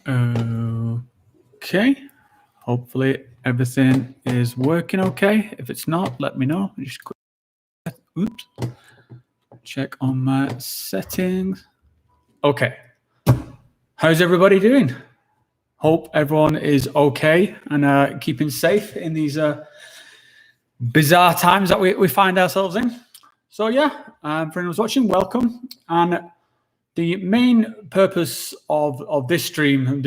Okay. Hopefully everything is working okay. If it's not, let me know. Just oops. Check on my settings. Okay. How's everybody doing? Hope everyone is okay and keeping safe in these bizarre times that we find ourselves in. So yeah, for anyone who's watching, welcome. And the main purpose of this stream,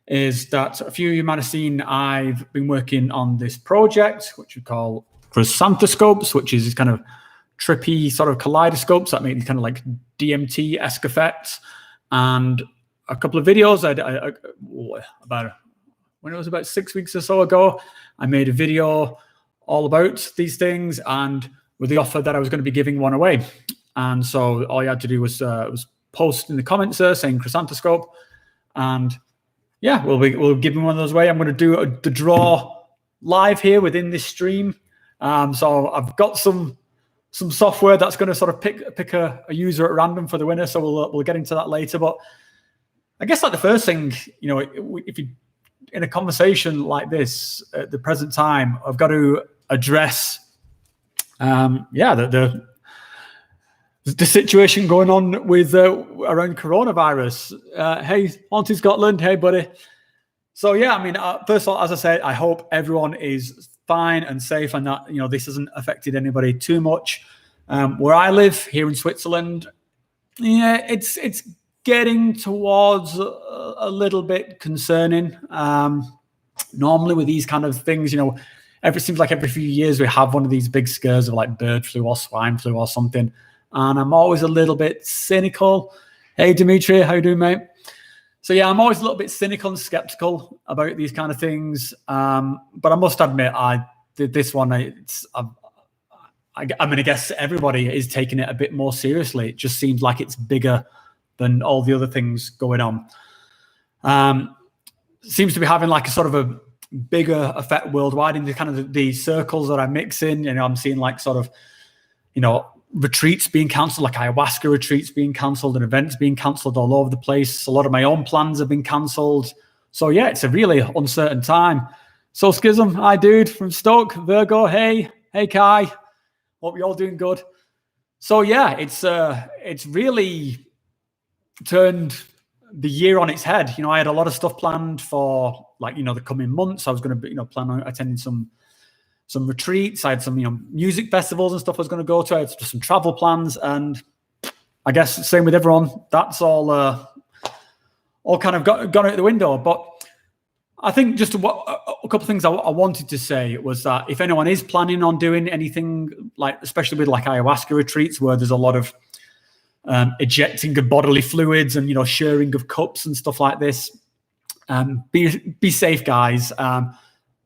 is that a few of you might have seen I've been working on this project, which we call Chrysanthescopes, which is this kind of trippy sort of kaleidoscopes that make these kind of like DMT-esque effects. And a couple of videos when it was about 6 weeks or so ago, I made a video all about these things and with the offer that I was going to be giving one away. And so all you had to do was post in the comments there saying Chrysanthescope, and yeah, we'll give him one of those away. I'm going to do the draw live here within this stream. So I've got some software that's going to sort of pick a user at random for the winner. So we'll get into that later. But I guess like the first thing, if you in a conversation like this at the present time, I've got to address, the situation going on with around coronavirus. Hey, Haunted Scotland. Hey, buddy. So yeah, I mean, first of all, as I said, I hope everyone is fine and safe, and that this hasn't affected anybody too much. Where I live here in Switzerland, yeah, it's getting towards a little bit concerning. Normally with these kind of things, it seems like every few years we have one of these big scares of like bird flu or swine flu or something. And I'm always a little bit cynical. Hey, Dimitri, how you doing, mate? So yeah, I'm always a little bit cynical and skeptical about these kind of things. But I must admit, I did this one. I guess everybody is taking it a bit more seriously. It just seems like it's bigger than all the other things going on. Seems to be having like a sort of a bigger effect worldwide in the kind of the circles that I mix in. I'm seeing like sort of, retreats being cancelled, like ayahuasca retreats being cancelled and events being cancelled all over the place. A lot of my own plans have been cancelled. So yeah, it's a really uncertain time. So Schism, hi dude from Stoke, Virgo, hey Kai, hope you're all doing good. So yeah, it's really turned the year on its head. I had a lot of stuff planned for like the coming months. I was going to plan on attending some retreats. I had some music festivals and stuff I was going to go to. I had some travel plans, and I guess same with everyone. That's all kind of gone out the window. But I think just a couple of things I wanted to say was that if anyone is planning on doing anything like, especially with like ayahuasca retreats where there's a lot of ejecting of bodily fluids and sharing of cups and stuff like this, be safe, guys.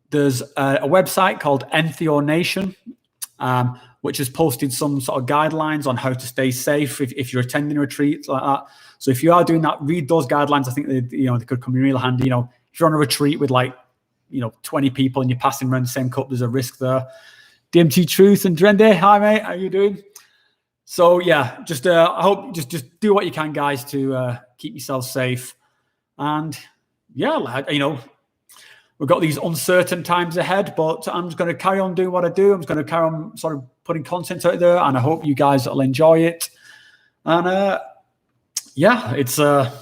There's a website called Entheo Nation, which has posted some sort of guidelines on how to stay safe if you're attending a retreat like that. So if you are doing that, read those guidelines. I think they could come in real handy. If you're on a retreat with like 20 people and you're passing around the same cup, there's a risk there. DMT Truth and Drende, hi mate, how you doing? So yeah, just I hope just do what you can, guys, to keep yourself safe. And yeah, we've got these uncertain times ahead, but I'm just going to carry on doing what I do. I'm just going to carry on sort of putting content out there, and I hope you guys will enjoy it. And yeah, it's a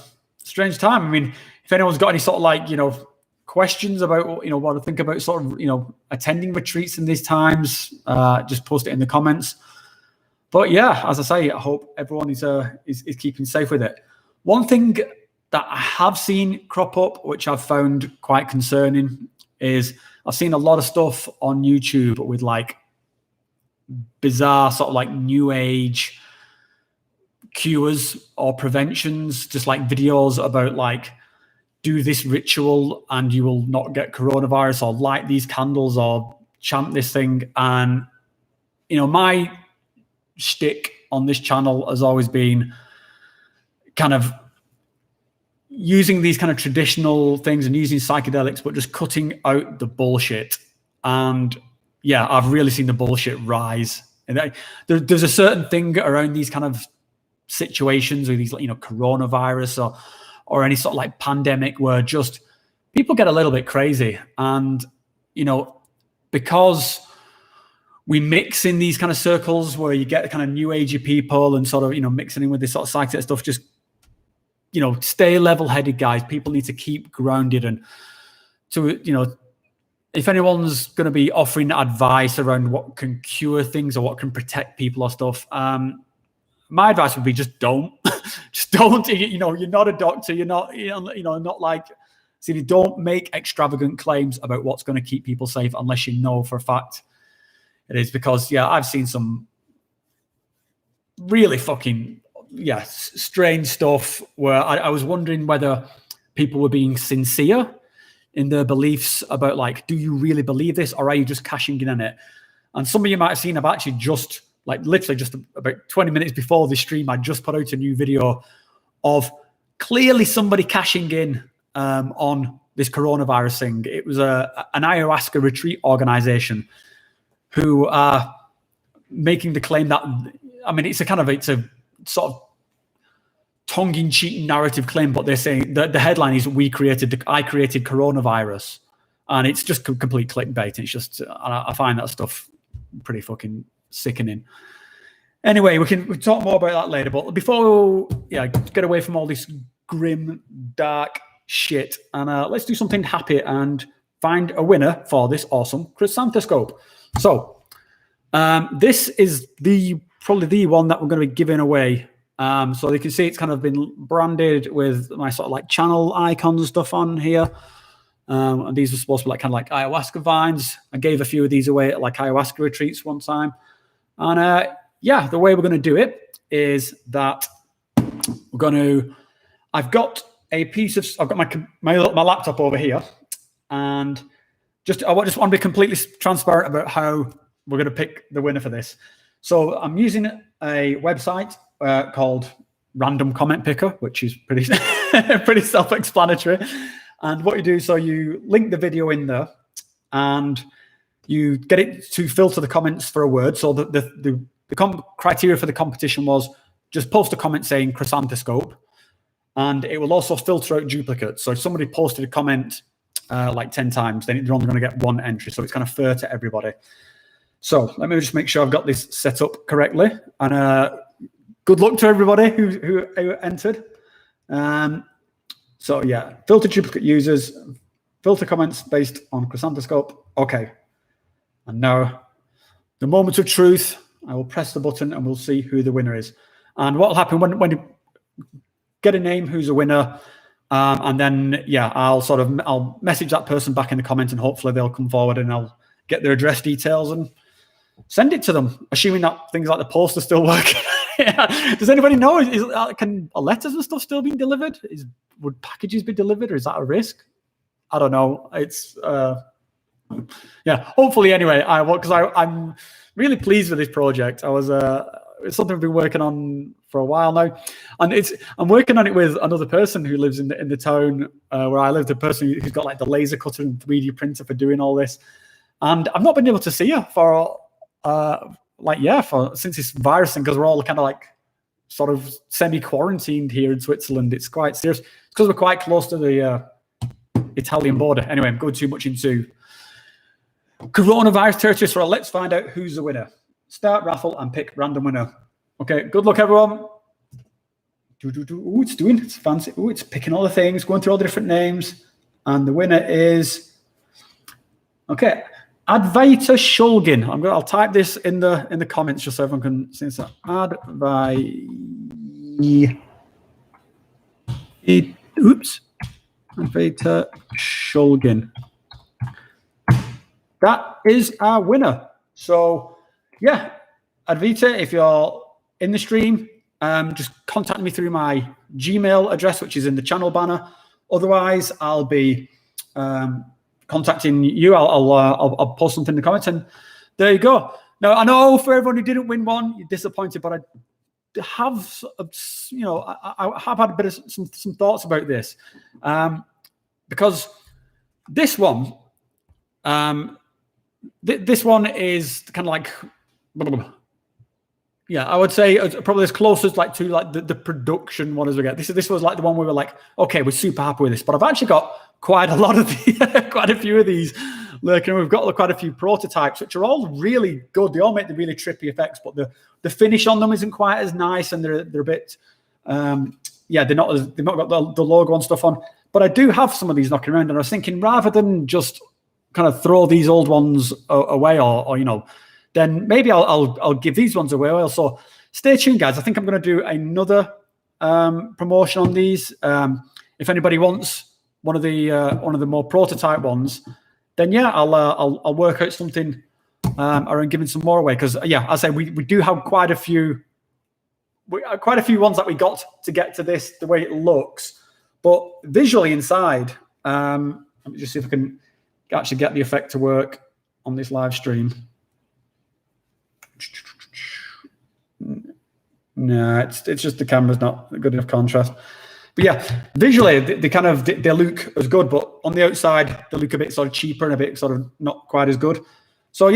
strange time. I mean, if anyone's got any sort of like, questions about, what to think about sort of, attending retreats in these times, just post it in the comments. But yeah, as I say, I hope everyone is keeping safe with it. One thing that I have seen crop up, which I've found quite concerning, is I've seen a lot of stuff on YouTube with like bizarre sort of like new age cures or preventions, just like videos about like, do this ritual and you will not get coronavirus, or light these candles or chant this thing. And, my shtick on this channel has always been kind of using these kind of traditional things and using psychedelics, but just cutting out the bullshit. And yeah, I've really seen the bullshit rise. And there's a certain thing around these kind of situations with these, coronavirus or any sort of like pandemic where just people get a little bit crazy. And, you know, because we mix in these kind of circles where you get kind of new agey people and sort of, you know, mixing in with this sort of psychedelic stuff, just, you know, stay level-headed, guys. People need to keep grounded. And to, you know, if anyone's going to be offering advice around what can cure things or what can protect people or stuff, my advice would be just don't. Just don't. You know, you're not a doctor. You're not, you know, not like, see, don't make extravagant claims about what's going to keep people safe unless you know for a fact it is. Because, yeah, I've seen some really fucking, yeah, strange stuff where I was wondering whether people were being sincere in their beliefs about, like, do you really believe this, or are you just cashing in on it? And some of you might have seen, I've actually just, like, literally just about 20 minutes before this stream, I just put out a new video of clearly somebody cashing in on this coronavirus thing. It was an ayahuasca retreat organization who are making the claim that, I mean, it's a sort of tongue-in-cheek narrative claim, but they're saying that the headline is I created coronavirus, and it's just complete clickbait. It's just, I find that stuff pretty fucking sickening. Anyway, we can talk more about that later, but before get away from all this grim, dark shit, and let's do something happy and find a winner for this awesome Chrysanthescope. So this is probably the one that we're going to be giving away. So you can see it's kind of been branded with my sort of like channel icons and stuff on here. And these are supposed to be like kind of like ayahuasca vines. I gave a few of these away at like ayahuasca retreats one time. And yeah, the way we're going to do it is that we're going to, I've got my laptop over here, and I just want to be completely transparent about how we're going to pick the winner for this. So I'm using a website called Random Comment Picker, which is pretty pretty self-explanatory. And what you do, so you link the video in there, and you get it to filter the comments for a word. So the criteria for the competition was just post a comment saying Chrysanthescope, and it will also filter out duplicates. So if somebody posted a comment like 10 times, then they're only going to get one entry. So it's kind of fair to everybody. So let me just make sure I've got this set up correctly. And good luck to everybody who entered. So yeah, filter duplicate users, filter comments based on Chrysanthescope. Okay. And now the moment of truth, I will press the button and we'll see who the winner is. And what will happen when you get a name, who's a winner, and then, yeah, I'll message that person back in the comments, and hopefully they'll come forward and I'll get their address details and send it to them, assuming that things like the post are still working. Yeah. Does anybody know? Can letters and stuff still being delivered? Would packages be delivered, or is that a risk? I don't know. It's yeah. Hopefully, anyway. I'm really pleased with this project. It's something I've been working on for a while now, and I'm working on it with another person who lives in the town where I live. The person who's got like the laser cutter and 3D printer for doing all this, and I've not been able to see her for since this virus thing, because we're all kind of like sort of semi-quarantined here in Switzerland. It's quite serious. It's because we're quite close to the Italian border. Anyway, I'm going too much into coronavirus territory, so let's find out who's the winner. Start raffle and pick random winner. Okay, good luck, everyone. Ooh, it's fancy. Ooh, it's picking all the things, going through all the different names. And the winner is, okay, Advaita Shulgin. I'll type this in the comments just so everyone can see this. Advaita Shulgin. That is our winner. So, yeah, Advaita, if you're in the stream, just contact me through my Gmail address, which is in the channel banner. Otherwise, I'll be contacting you. I'll post something in the comments, and there you go. Now, I know for everyone who didn't win one, you're disappointed, but I have, I have had a bit of some thoughts about this, because this one, this one is kind of like, Yeah, I would say it's probably as close as like to like the production one as we get. This was like the one we were like, okay, we're super happy with this. But I've actually got quite a lot of quite a few of these lurking. We've got quite a few prototypes, which are all really good. They all make the really trippy effects, but the finish on them isn't quite as nice, and they're a bit they've not got the logo and stuff on. But I do have some of these knocking around, and I was thinking rather than just kind of throw these old ones away or then maybe I'll give these ones away. So stay tuned, guys. I think I'm going to do another promotion on these. If anybody wants one of the more prototype ones, then I'll work out something around giving some more away. Because I say we do have quite a few ones that we got to get to this the way it looks, but visually inside. Let me just see if I can actually get the effect to work on this live stream. No, it's just the camera's not good enough contrast. But yeah, visually they look as good, but on the outside they look a bit sort of cheaper and a bit sort of not quite as good. So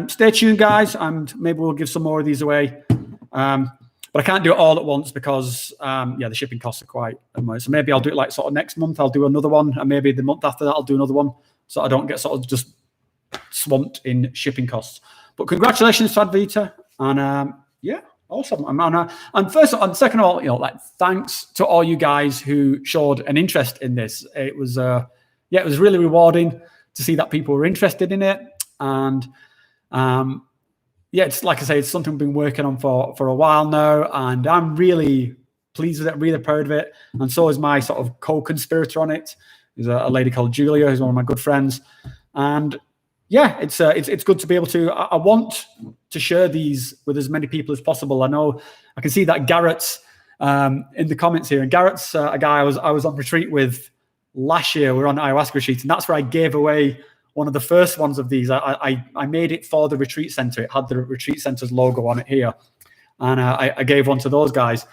stay tuned, guys, and maybe we'll give some more of these away. But I can't do it all at once because the shipping costs are quite much. So maybe I'll do it like sort of next month. I'll do another one, and maybe the month after that I'll do another one, so I don't get sort of just swamped in shipping costs. But congratulations to Advita, and awesome. And second of all, thanks to all you guys who showed an interest in this. It was it was really rewarding to see that people were interested in it, and it's like I say, it's something we've been working on for a while now, and I'm really pleased with it, really proud of it, and so is my sort of co-conspirator on it. There's a lady called Julia, who's one of my good friends, and it's good to be able to. I want to share these with as many people as possible. I know I can see that Garrett's in the comments here, and Garrett's a guy I was on retreat with last year. We were on Ayahuasca retreat, and that's where I gave away one of the first ones of these. I made it for the retreat center. It had the retreat center's logo on it here, and I gave one to those guys.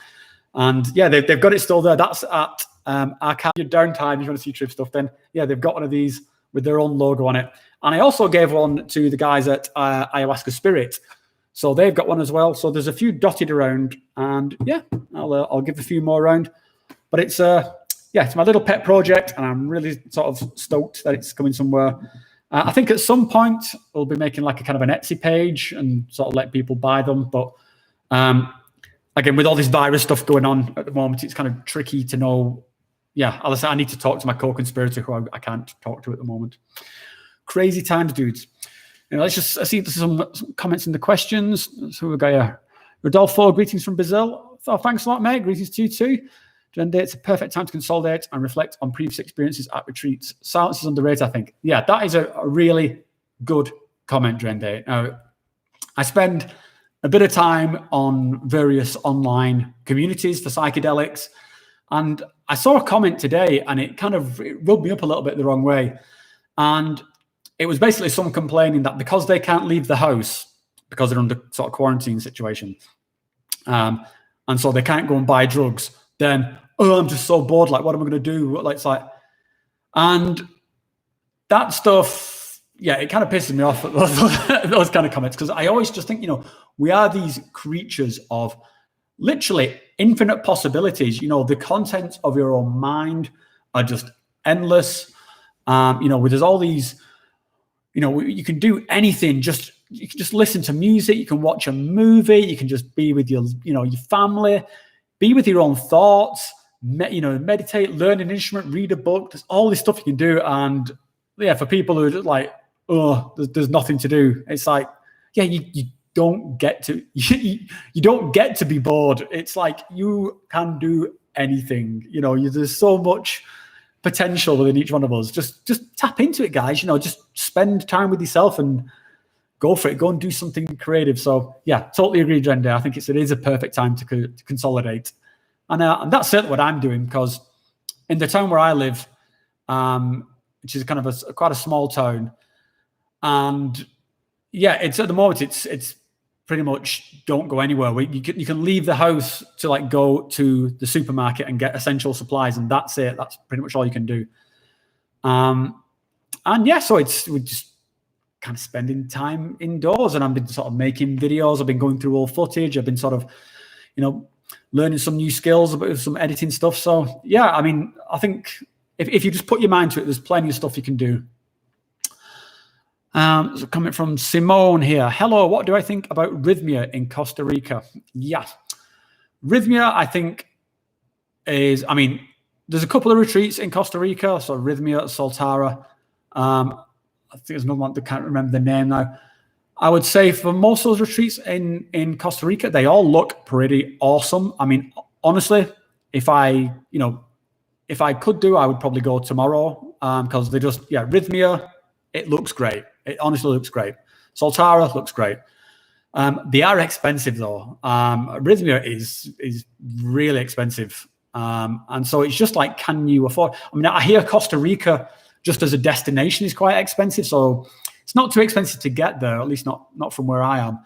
And they've got it still there. That's at Arcadia Downtime. If you want to see trip stuff, then they've got one of these with their own logo on it. And I also gave one to the guys at Ayahuasca Spirit, so they've got one as well. So there's a few dotted around, and I'll give a few more around. But it's it's my little pet project, and I'm really sort of stoked that it's coming somewhere. I think at some point we'll be making like a kind of an Etsy page and sort of let people buy them. But again, with all this virus stuff going on at the moment, it's kind of tricky to know. As I need to talk to my co-conspirator, who I can't talk to at the moment. Crazy times, dudes. Let's just see if there's some comments in the questions. So we've got here. Rodolfo, greetings from Brazil. Oh, thanks a lot, mate. Greetings to you too. Gender, it's a perfect time to consolidate and reflect on previous experiences at retreats. Silence is underrated, I think. Yeah, that is a really good comment, Drende. Now, I spend a bit of time on various online communities for psychedelics, and I saw a comment today, and it rubbed me up a little bit the wrong way. And it was basically someone complaining that because they can't leave the house because they're under sort of quarantine situation, and so they can't go and buy drugs, then, I'm just so bored. Like, what am I going to do? And that stuff, it kind of pisses me off, those kind of comments, because I always just think, we are these creatures of literally infinite possibilities. The contents of your own mind are just endless. There's all these, you can do anything. You can just listen to music. You can watch a movie. You can just be with your family, be with your own thoughts, meditate, learn an instrument, read a book. There's all this stuff you can do. And for people who are just like, there's nothing to do. It's like, you don't get to, you don't get to be bored. It's like you can do anything. There's so much potential within each one of us. Just tap into it, guys. Just spend time with yourself and go for it. Go and do something creative. So totally agree, Drende. I think it is a perfect time to consolidate, and that's certainly what I'm doing, because in the town where I live, which is kind of quite a small town, and it's at the moment it's pretty much don't go anywhere. You can leave the house to go to the supermarket and get essential supplies, and that's it. That's pretty much all you can do. So we just kind of spending time indoors, and I've been sort of making videos. I've been going through old footage. I've been sort of, learning some new skills about some editing stuff. So yeah, I mean, I think if you just put your mind to it, there's plenty of stuff you can do. So comment from Simone here. Hello, what do I think about Rhythmia in Costa Rica? Yeah, Rhythmia, I think is, I mean, there's a couple of retreats in Costa Rica. So Rhythmia, Soltara. I think there's another one that I can't remember the name now. I would say for most of those retreats in Costa Rica, they all look pretty awesome. I mean, honestly, if I could do, I would probably go tomorrow because they just, Rhythmia, it looks great. It honestly looks great. Soltara looks great. They are expensive though. Rhythmia is really expensive. And so it's just like, can you afford? I mean, I hear Costa Rica just as a destination is quite expensive. So it's not too expensive to get there, at least not from where I am.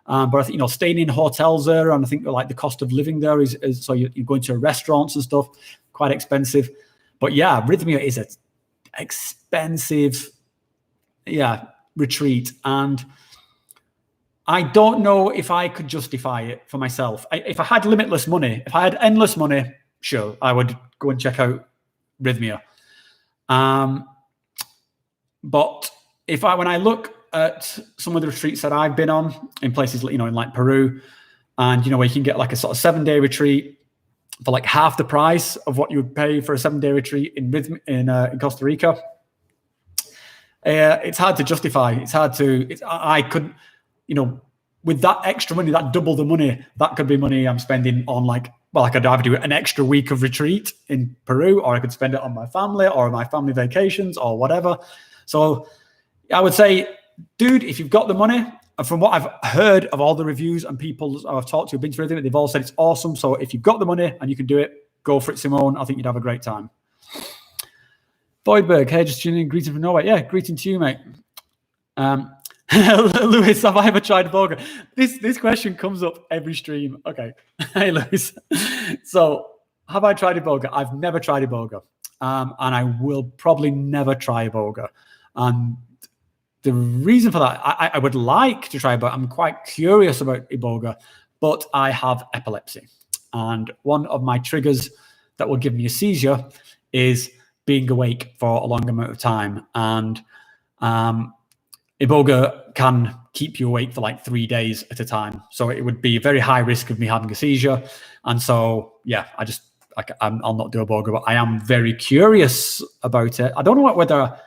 But I think, staying in hotels there, and I think like the cost of living there is so you're going to restaurants and stuff, quite expensive. But yeah, Rhythmia is an expensive, retreat. And I don't know if I could justify it for myself. If I had limitless money, if I had endless money, sure, I would go and check out Rhythmia. But when I look at some of the retreats that I've been on in places like, in like Peru, and, where you can get like a sort of 7-day retreat for like half the price of what you would pay for a 7-day retreat in Costa Rica. It's hard to justify. I could, with that extra money, that double the money, that could be money I'm spending on I could either do an extra week of retreat in Peru, or I could spend it on my family or my family vacations or whatever. So I would say, dude, if you've got the money, and from what I've heard of all the reviews and people I've talked to who've been through it, they've all said it's awesome. So if you've got the money and you can do it, go for it, Simone. I think you'd have a great time. Voidberg, hey, just tuning in, greeting from Norway. Yeah, greeting to you, mate. Lewis, have I ever tried iboga? This question comes up every stream. Okay. Hey, Lewis. So, have I tried iboga? I've never tried iboga. And I will probably never try iboga. And the reason for that, I would like to try iboga. I'm quite curious about iboga, but I have epilepsy. And one of my triggers that will give me a seizure is being awake for a long amount of time. And iboga can keep you awake for like 3 days at a time. So it would be a very high risk of me having a seizure. And so, I'll not do iboga, but I am very curious about it. I don't know whether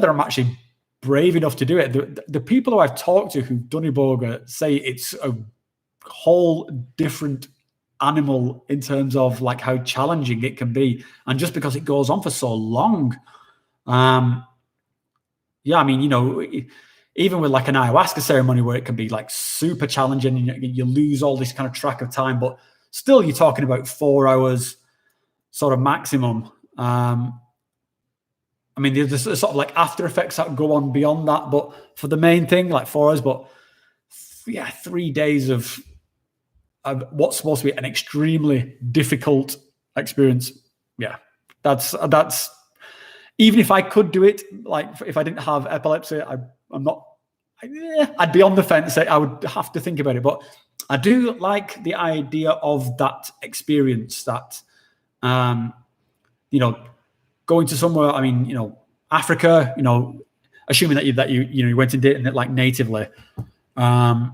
I'm actually brave enough to do it. The people who I've talked to who've done iboga say it's a whole different animal in terms of like how challenging it can be, and just because it goes on for so long. I mean, even with like an ayahuasca ceremony where it can be like super challenging and you lose all this kind of track of time, but still you're talking about 4 hours sort of maximum. I mean, there's sort of like after effects that go on beyond that, but for the main thing, like 4 hours, but 3 days of what's supposed to be an extremely difficult experience. Yeah, that's even if I could do it, like if I didn't have epilepsy, I'd be on the fence. I would have to think about it, but I do like the idea of that experience. That going to somewhere. I mean, Africa. Assuming that you went and did it like natively. I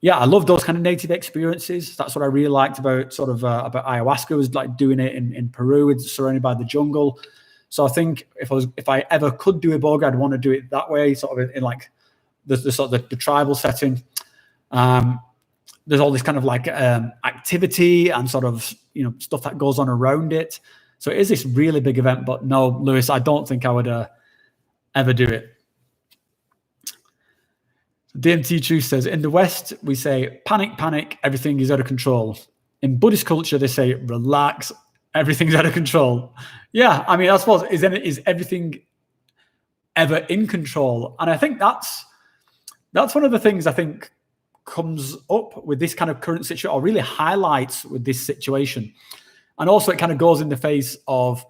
love those kind of native experiences. That's what I really liked about about ayahuasca, was like doing it in Peru. It's surrounded by the jungle. So I think if I ever could do iboga, I'd want to do it that way, sort of in like the tribal setting. There's all this kind of like activity and sort of stuff that goes on around it. So it is this really big event. But no, Lewis, I don't think I would ever do it. DMT Truth says, in the West, we say, panic, panic, everything is out of control. In Buddhist culture, they say, relax, everything's out of control. Yeah, I mean, I suppose, is everything ever in control? And I think that's one of the things I think comes up with this kind of current situation, or really highlights with this situation. And also it kind of goes in the face of,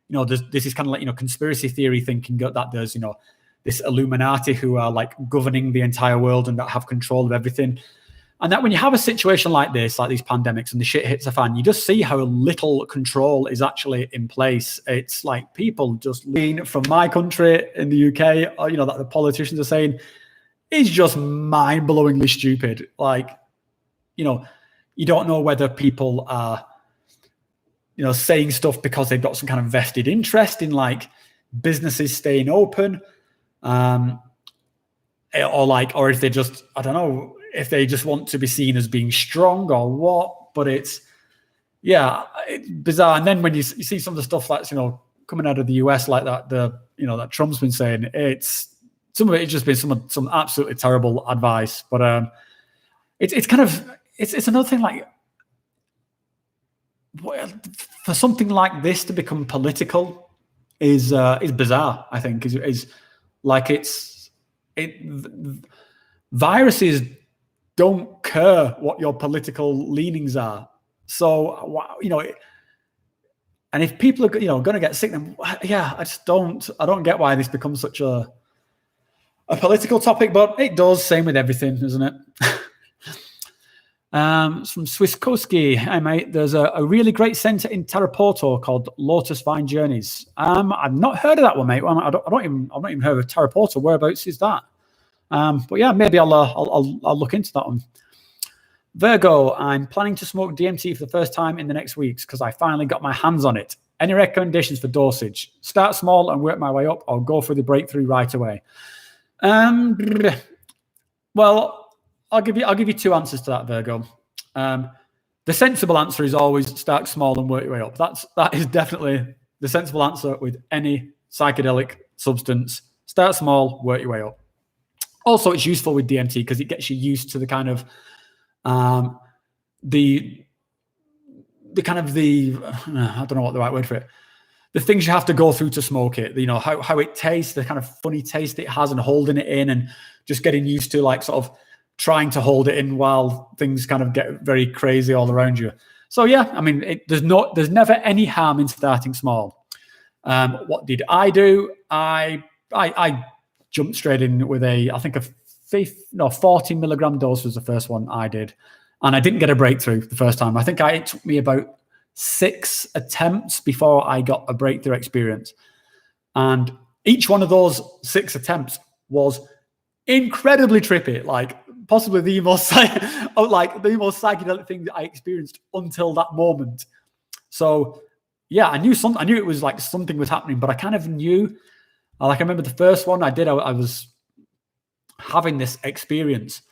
this is kind of like, conspiracy theory thinking that there's this Illuminati who are like governing the entire world and that have control of everything. And that when you have a situation like this, like these pandemics, and the shit hits the fan, you just see how little control is actually in place. It's like people just lean from my country in the UK, or, you know, that the politicians are saying is just mind-blowingly stupid. Like, you know, you don't know whether people are, you know, saying stuff because they've got some kind of vested interest in like businesses staying open, or if they just, I don't know, if they just want to be seen as being strong or what. But it's bizarre. And then when you see some of the stuff that's, you know, coming out of the US like that, that Trump's been saying, it's some of it has just been some absolutely terrible advice. But it's kind of it's another thing, like for something like this to become political is bizarre. I think is like viruses don't care what your political leanings are. So, you know, and if people are, you know, going to get sick, then I don't get why this becomes such a political topic, but it does. Same with everything, isn't it? It's from Swisskowski. Hey, mate, there's a really great center in Tarapoto called Lotus Vine Journeys. I've not heard of that one, mate. I've not even heard of Tarapoto. Whereabouts is that? But yeah, maybe I'll look into that one. Virgo, I'm planning to smoke DMT for the first time in the next weeks because I finally got my hands on it. Any recommendations for dosage? Start small and work my way up, or go for the breakthrough right away? Well, I'll give you two answers to that, Virgo. The sensible answer is always start small and work your way up. That is definitely the sensible answer with any psychedelic substance. Start small, work your way up. Also, it's useful with DMT because it gets you used to the kind of I don't know what the right word for it. The things you have to go through to smoke it. You know, how it tastes, the kind of funny taste it has, and holding it in, and just getting used to like sort of trying to hold it in while things kind of get very crazy all around you. So yeah, I mean, there's never any harm in starting small. What did I do? I jumped straight in with a 40 milligram dose was the first one I did. And I didn't get a breakthrough the first time. I think it took me about 6 attempts before I got a breakthrough experience. And each one of those 6 attempts was incredibly trippy, like possibly the most psychedelic thing that I experienced until that moment. So yeah, I knew it was like something was happening, but I kind of knew. Like I remember the first one I did, I was having this experience,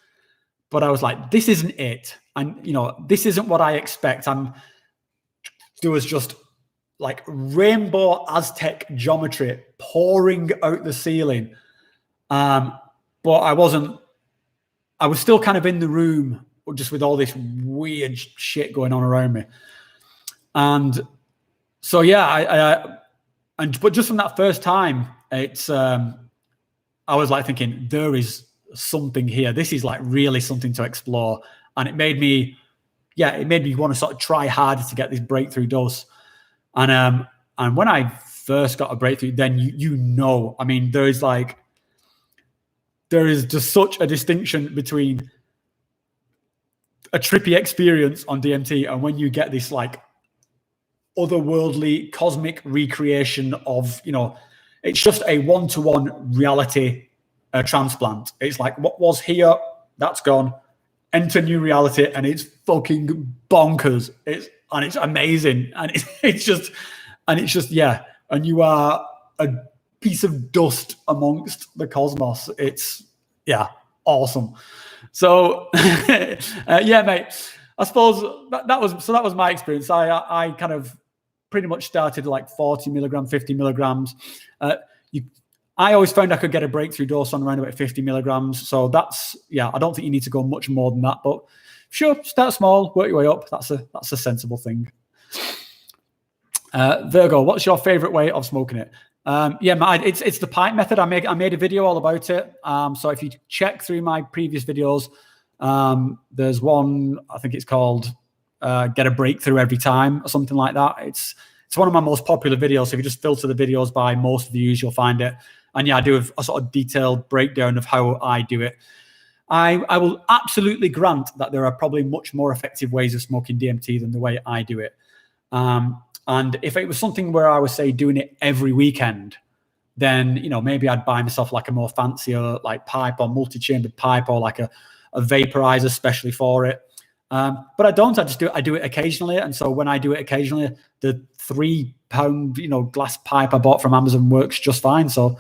but I was like, this isn't it. And, you know, this isn't what I expect. There was just like rainbow Aztec geometry pouring out the ceiling. But I was still kind of in the room just with all this weird shit going on around me. And so, yeah, but just from that first time, it's, I was like thinking, there is something here. This is like really something to explore. And it made me want to sort of try hard to get this breakthrough dose. And when I first got a breakthrough, then you know, I mean, there is just such a distinction between a trippy experience on DMT and when you get this like otherworldly cosmic recreation of, you know, it's just a one-to-one reality transplant. It's like what was here, that's gone. Enter new reality, and it's fucking bonkers. It's amazing, and it's just yeah. And you are a piece of dust amongst the cosmos. It's awesome. So yeah, mate. I suppose that was my experience. I kind of pretty much started like 40 milligrams, 50 milligrams. I always found I could get a breakthrough dose on around about 50 milligrams. So that's, I don't think you need to go much more than that, but sure, start small, work your way up. That's a sensible thing. Virgo, what's your favorite way of smoking it? It's the pipe method. I made a video all about it. So if you check through my previous videos, there's one, I think it's called Get a Breakthrough Every Time or something like that. It's one of my most popular videos. So if you just filter the videos by most views, you'll find it. And yeah, I do a sort of detailed breakdown of how I do it. I will absolutely grant that there are probably much more effective ways of smoking DMT than the way I do it. And if it was something where I was, say, doing it every weekend, then, you know, maybe I'd buy myself like a more fancier like pipe or multi-chambered pipe or like a vaporizer specially for it. But I don't. I do it occasionally. And so when I do it occasionally, the £3, you know, glass pipe I bought from Amazon works just fine. So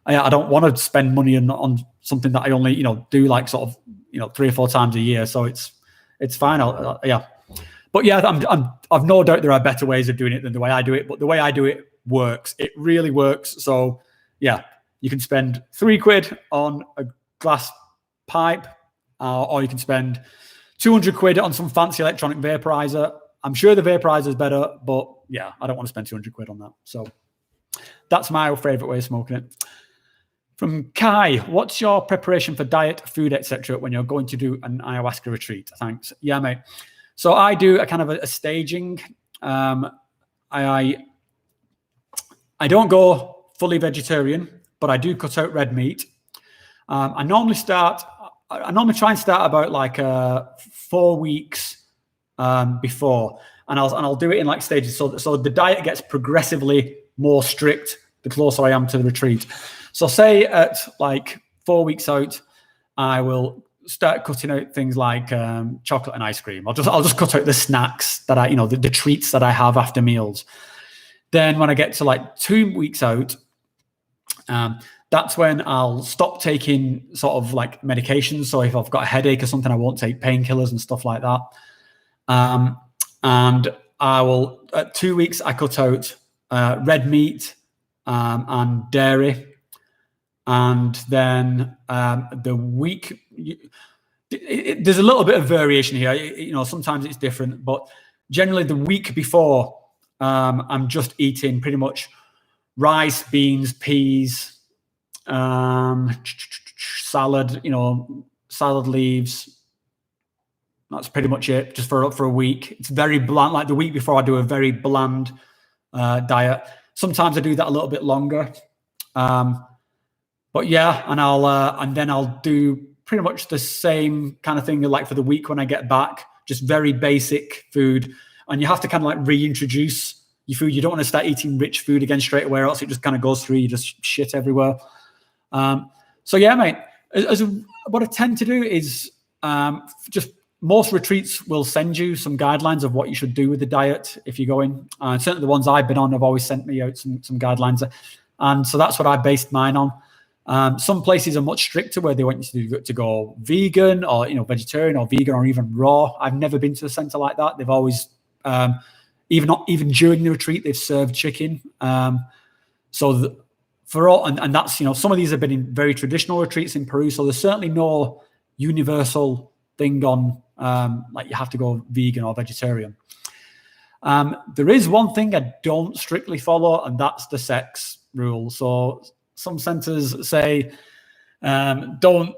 I don't want to spend money on something that I only, you know, do like sort of, you know, 3 or 4 times a year. So it's fine. Yeah. But yeah, I've no doubt there are better ways of doing it than the way I do it. But the way I do it works. It really works. So yeah, you can spend £3 on a glass pipe, or you can spend 200 quid on some fancy electronic vaporizer. I'm sure the vaporizer is better, but yeah, I don't want to spend 200 quid on that. So that's my favorite way of smoking it. From Kai, what's your preparation for diet, food, etc. when you're going to do an ayahuasca retreat? Thanks. Yeah, mate. So I do a kind of a staging. I don't go fully vegetarian, but I do cut out red meat. I normally try and start about like 4 weeks before, and I'll do it in like stages. So the diet gets progressively more strict the closer I am to the retreat. So say at like 4 weeks out, I will start cutting out things like chocolate and ice cream. I'll just cut out the snacks that the treats that I have after meals. Then when I get to like 2 weeks out, that's when I'll stop taking sort of like medications. So if I've got a headache or something, I won't take painkillers and stuff like that. And I will, at 2 weeks, I cut out red meat and dairy. And then the week, there's a little bit of variation here. You know, sometimes it's different, but generally the week before, I'm just eating pretty much rice, beans, peas, salad, salad leaves. That's pretty much it, just for a week. It's very bland. Like the week before, I do a very bland diet. Sometimes I do that a little bit longer. But yeah, and then I'll do pretty much the same kind of thing like for the week when I get back, just very basic food. And you have to kind of like reintroduce your food. You don't want to start eating rich food again straight away, or else it just kind of goes through. You just shit everywhere. So yeah, mate, what I tend to do is just most retreats will send you some guidelines of what you should do with the diet if you're going. Certainly the ones I've been on have always sent me out some guidelines. And so that's what I based mine on. Some places are much stricter where they want you to go vegan or vegetarian or vegan or even raw. I've never been to a center like that. They've always even during the retreat they've served chicken. For all and that's some of these have been in very traditional retreats in Peru. So there's certainly no universal thing on like you have to go vegan or vegetarian. There is one thing I don't strictly follow, and that's the sex rule. So some centers say don't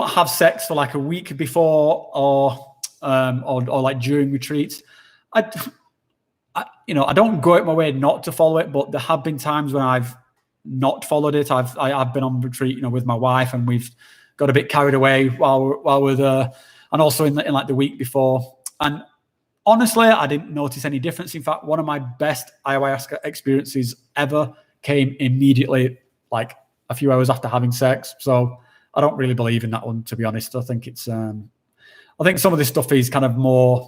have sex for like a week before or like during retreats. I don't go out my way not to follow it, but there have been times when I've not followed it. I've been on retreat, with my wife, and we've got a bit carried away while we're there, and also in like the week before. And honestly, I didn't notice any difference. In fact, one of my best ayahuasca experiences ever came immediately, like a few hours after having sex. So I don't really believe in that one, to be honest. I think it's, I think some of this stuff is kind of more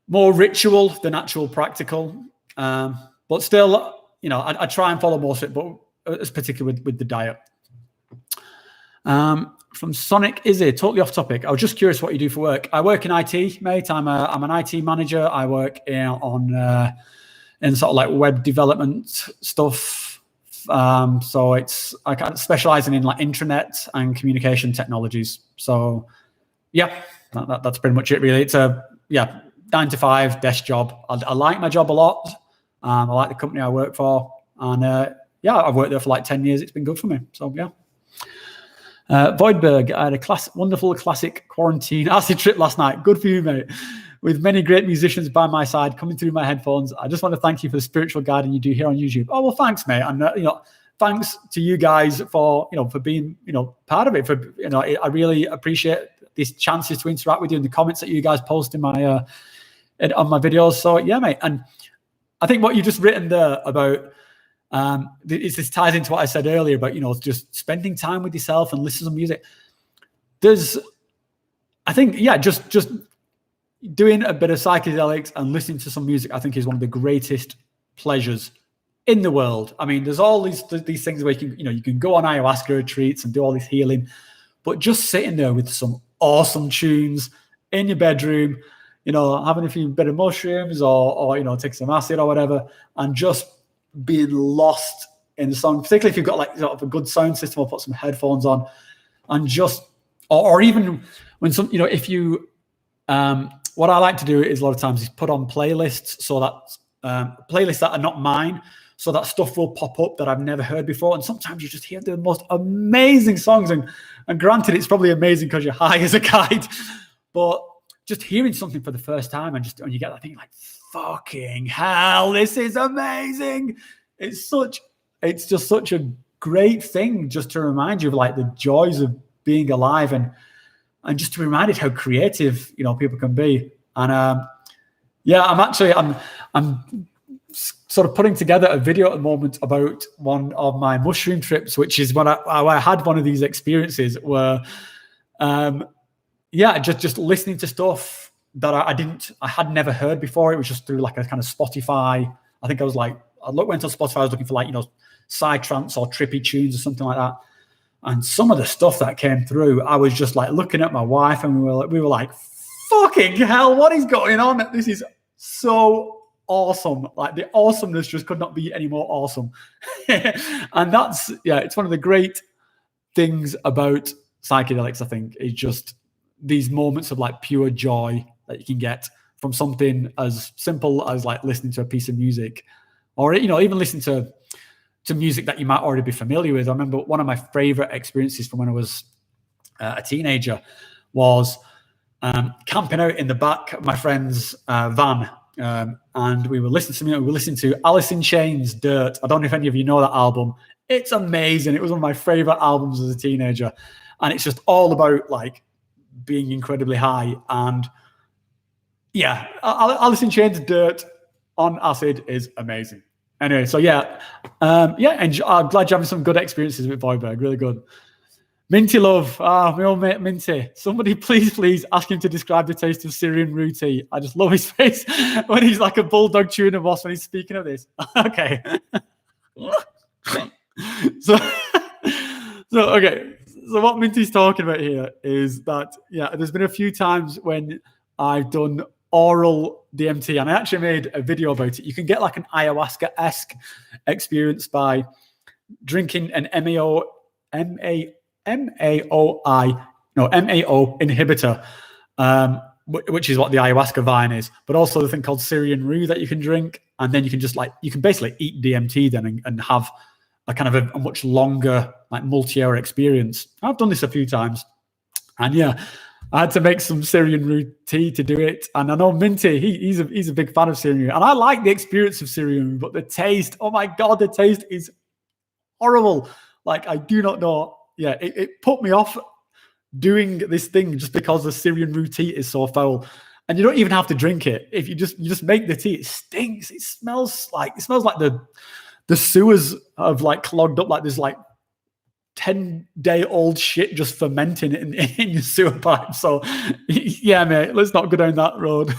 ritual than actual practical. But still, I try and follow most of it, but it's particularly with the diet. From Sonic Izzy, totally off topic. I was just curious what you do for work. I work in IT, mate. I'm an IT manager. I work in sort of like web development stuff. So I kind of specializing in like intranet and communication technologies. So yeah, that's pretty much it really. It's a 9-to-5 desk job. I like my job a lot. I like the company I work for, and I've worked there for like 10 years. It's been good for me. So yeah. Voidberg, I had a wonderful classic quarantine acid trip last night. Good for you, mate. with many great musicians by my side coming through my headphones. I just want to thank you for the spiritual guiding you do here on YouTube. Oh, well, thanks, mate. And, thanks to you guys for, for being, part of it. For, I really appreciate these chances to interact with you in the comments that you guys post in my, on my videos. So yeah, mate. And I think what you just written there about, this ties into what I said earlier about, just spending time with yourself and listening to music. I think, just doing a bit of psychedelics and listening to some music, I think is one of the greatest pleasures in the world. I mean, there's all these things where you can go on ayahuasca retreats and do all this healing, but just sitting there with some awesome tunes in your bedroom, having a few bit of mushrooms or take some acid or whatever, and just being lost in the song, particularly if you've got like a good sound system or put some headphones on, and just, or even when some, if you, what I like to do is a lot of times is put on playlists, so that playlists that are not mine, so that stuff will pop up that I've never heard before. And sometimes you just hear the most amazing songs, and granted, it's probably amazing because you're high as a kite, but just hearing something for the first time and you get that thing like, fucking hell, this is amazing. It's just such a great thing just to remind you of like the joys of being alive, and just to be reminded how creative, people can be. And I'm sort of putting together a video at the moment about one of my mushroom trips, which is when I had one of these experiences where, just listening to stuff that I had never heard before. It was just through like a kind of Spotify. I think I went on Spotify. I was looking for like, psytrance or trippy tunes or something like that. And some of the stuff that came through, I was just like looking at my wife, and we were like, fucking hell, what is going on? This is so awesome. Like the awesomeness just could not be any more awesome. And it's one of the great things about psychedelics, I think, is just these moments of like pure joy that you can get from something as simple as like listening to a piece of music, or even listening to music that you might already be familiar with. I remember one of my favorite experiences from when I was a teenager was camping out in the back of my friend's van, and we were listening to Alice in Chains' Dirt. I don't know if any of you know that album. It's amazing. It was one of my favorite albums as a teenager, and it's just all about like being incredibly high. And yeah, Alice in Chains' Dirt on acid is amazing. Anyway, so and I'm glad you're having some good experiences with Voidberg. Really good. Minty Love, my old mate Minty. Somebody please ask him to describe the taste of Syrian rooty. I just love his face when he's like a bulldog chewing a moss when he's speaking of this. Okay. So what Minty's talking about here is that, there's been a few times when I've done oral DMT, and I actually made a video about it. You can get like an ayahuasca-esque experience by drinking an MAO inhibitor, which is what the ayahuasca vine is, but also the thing called Syrian rue that you can drink, and then you can basically eat DMT then and have a kind of a much longer, like multi-hour experience. I've done this a few times, and I had to make some Syrian rue tea to do it. And I know Minty, he's a big fan of Syrian rue, and I like the experience of Syrian rue, but the taste, oh my God, the taste is horrible. Like, I do not know. Yeah, it put me off doing this thing just because the Syrian rue tea is so foul. And you don't even have to drink it. If you just make the tea, it stinks. It smells like the sewers have like clogged up, like there's like 10-day-old shit just fermenting in your sewer pipe. So yeah, mate, let's not go down that road.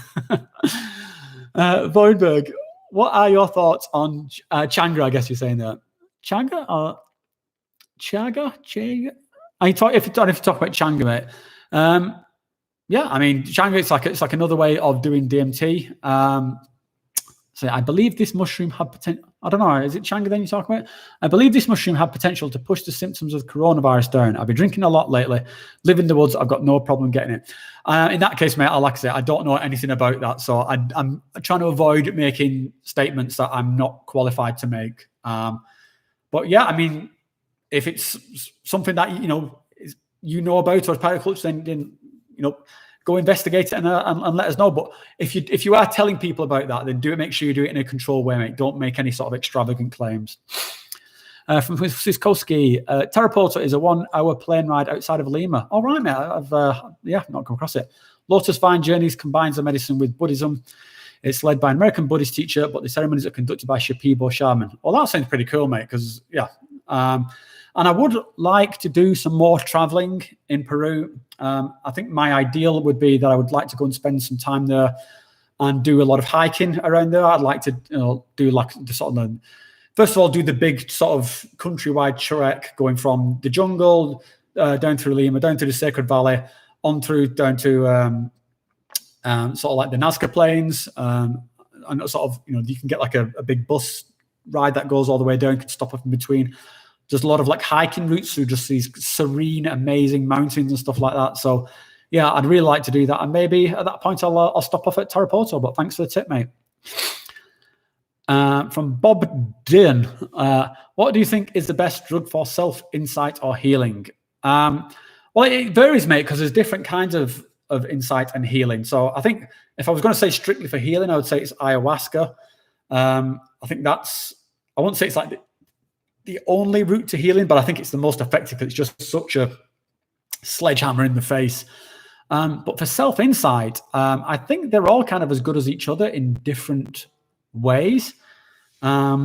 Voidberg, what are your thoughts on Changa? I guess you're saying that. Changa or Chaga? If you talk about Changa, mate. I mean, Changa, it's like another way of doing DMT. So I believe this mushroom had potential. I don't know. Is it Changa then you talk about? I believe this mushroom had potential to push the symptoms of coronavirus down. I've been drinking a lot lately. Live in the woods. I've got no problem getting it. In that case, mate, like I say, I don't know anything about that. So I'm trying to avoid making statements that I'm not qualified to make. But yeah, I mean, if it's something that you know about or is part of the culture, then go investigate it and let us know. But if you are telling people about that, then make sure you do it in a controlled way, mate. Don't make any sort of extravagant claims. From Siskowski, Tarapoto is a 1-hour plane ride outside of Lima. All right, mate. I've not come across it. Lotus Vine Journeys combines the medicine with Buddhism. It's led by an American Buddhist teacher, but the ceremonies are conducted by Shipibo shaman. Well, that sounds pretty cool, mate, because, and I would like to do some more traveling in Peru. I think my ideal would be that I would like to go and spend some time there and do a lot of hiking around there. I'd like to do like the sort of first of all, do the big sort of countrywide trek going from the jungle down through Lima, down to the Sacred Valley, on through down to sort of like the Nazca Plains. And sort of, you can get like a big bus ride that goes all the way down, you can stop up in between. There's a lot of like hiking routes through just these serene, amazing mountains and stuff like that. So yeah, I'd really like to do that. And maybe at that point I'll stop off at Tarapoto, but thanks for the tip, mate. From Bob Dyn, what do you think is the best drug for self-insight or healing? Well, it varies, mate, because there's different kinds of insight and healing. So I think if I was going to say strictly for healing, I would say it's ayahuasca. I think I won't say it's like the only route to healing, but I think it's the most effective. It's just such a sledgehammer in the face. But for self-insight, I think they're all kind of as good as each other in different ways. I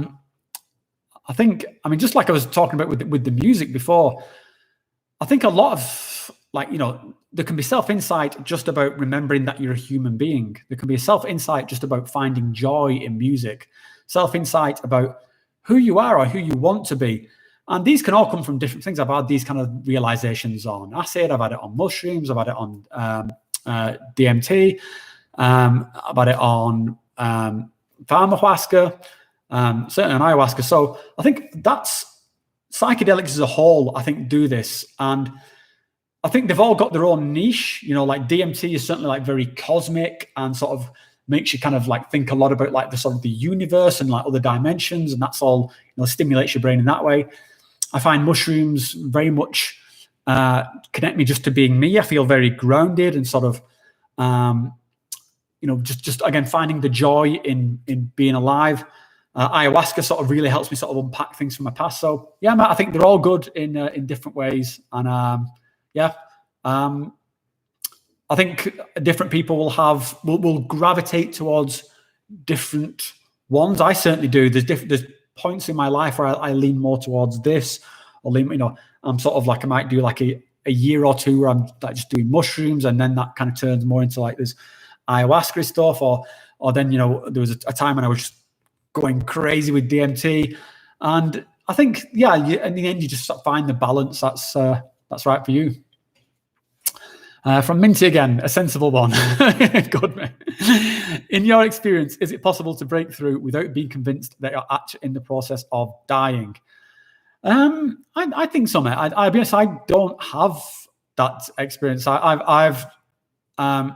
mean, just like I was talking about with the music before, I think a lot of there can be self-insight just about remembering that you're a human being. There can be a self-insight just about finding joy in music, self-insight about who you are or who you want to be. And these can all come from different things. I've had these kind of realizations on acid, I've had it on mushrooms, I've had it on DMT, I've had it on ayahuasca, certainly on ayahuasca. So I think that's psychedelics as a whole, I think, do this. And I think they've all got their own niche. Like DMT is certainly like very cosmic and sort of makes you kind of like think a lot about like the sort of the universe and like other dimensions, and that's all, stimulates your brain in that way. I find mushrooms very much connect me just to being me. I feel very grounded and sort of just again finding the joy in being alive. Ayahuasca sort of really helps me sort of unpack things from my past. So yeah, Matt, I think they're all good in different ways. And I think different people will gravitate towards different ones. I certainly do. There's points in my life where I lean more towards this, or I'm sort of like I might do like a year or two where I'm like just doing mushrooms, and then that kind of turns more into like this ayahuasca stuff, or then there was a time when I was just going crazy with DMT, and I think in the end you just find the balance that's right for you. From Minty again, a sensible one. Good, man. In your experience, is it possible to break through without being convinced that you're actually in the process of dying? I think so, mate. I'll be honest, I don't have that experience. I mean,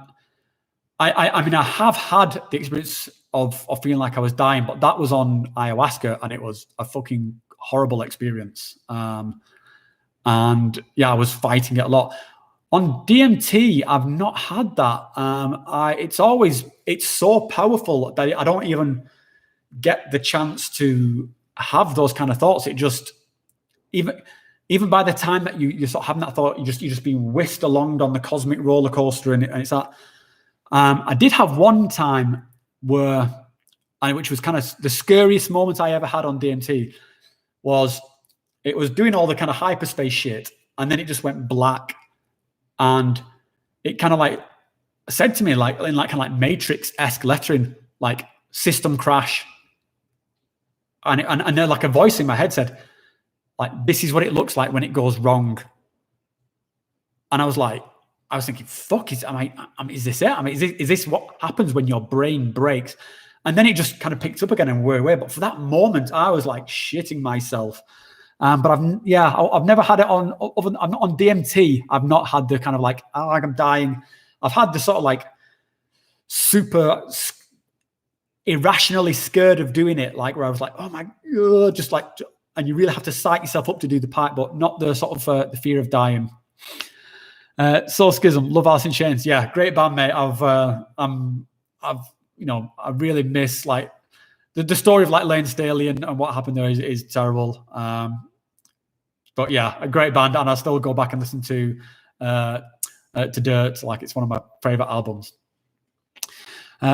I have had the experience of feeling like I was dying, but that was on ayahuasca, and it was a fucking horrible experience. And yeah, I was fighting it a lot. On DMT, I've not had that. It's so powerful that I don't even get the chance to have those kind of thoughts. It just, even by the time that you're sort of having that thought, you're just being whisked along on the cosmic roller coaster, and it's that. I did have one time which was kind of the scariest moment I ever had on DMT, was it was doing all the kind of hyperspace shit, and then it just went black. And it kind of like said to me, like in like kind of like Matrix-esque lettering, like system crash. And then like a voice in my head said, like, this is what it looks like when it goes wrong. And I was thinking, fuck, is this it? I mean, is this what happens when your brain breaks? And then it just kind of picked up again and went away. But for that moment, I was like shitting myself. But I've never had it on DMT. I've not had the kind of like, I'm dying. I've had the sort of like super irrationally scared of doing it, like where I was like, oh my God, just like, and you really have to psych yourself up to do the part, but not the sort of the fear of dying. Soul Schism, love Alice in Chains. Yeah, great band, mate. I really miss like the story of like Lane Staley and what happened there is terrible. But yeah, a great band, and I still go back and listen to Dirt. Like it's one of my favorite albums.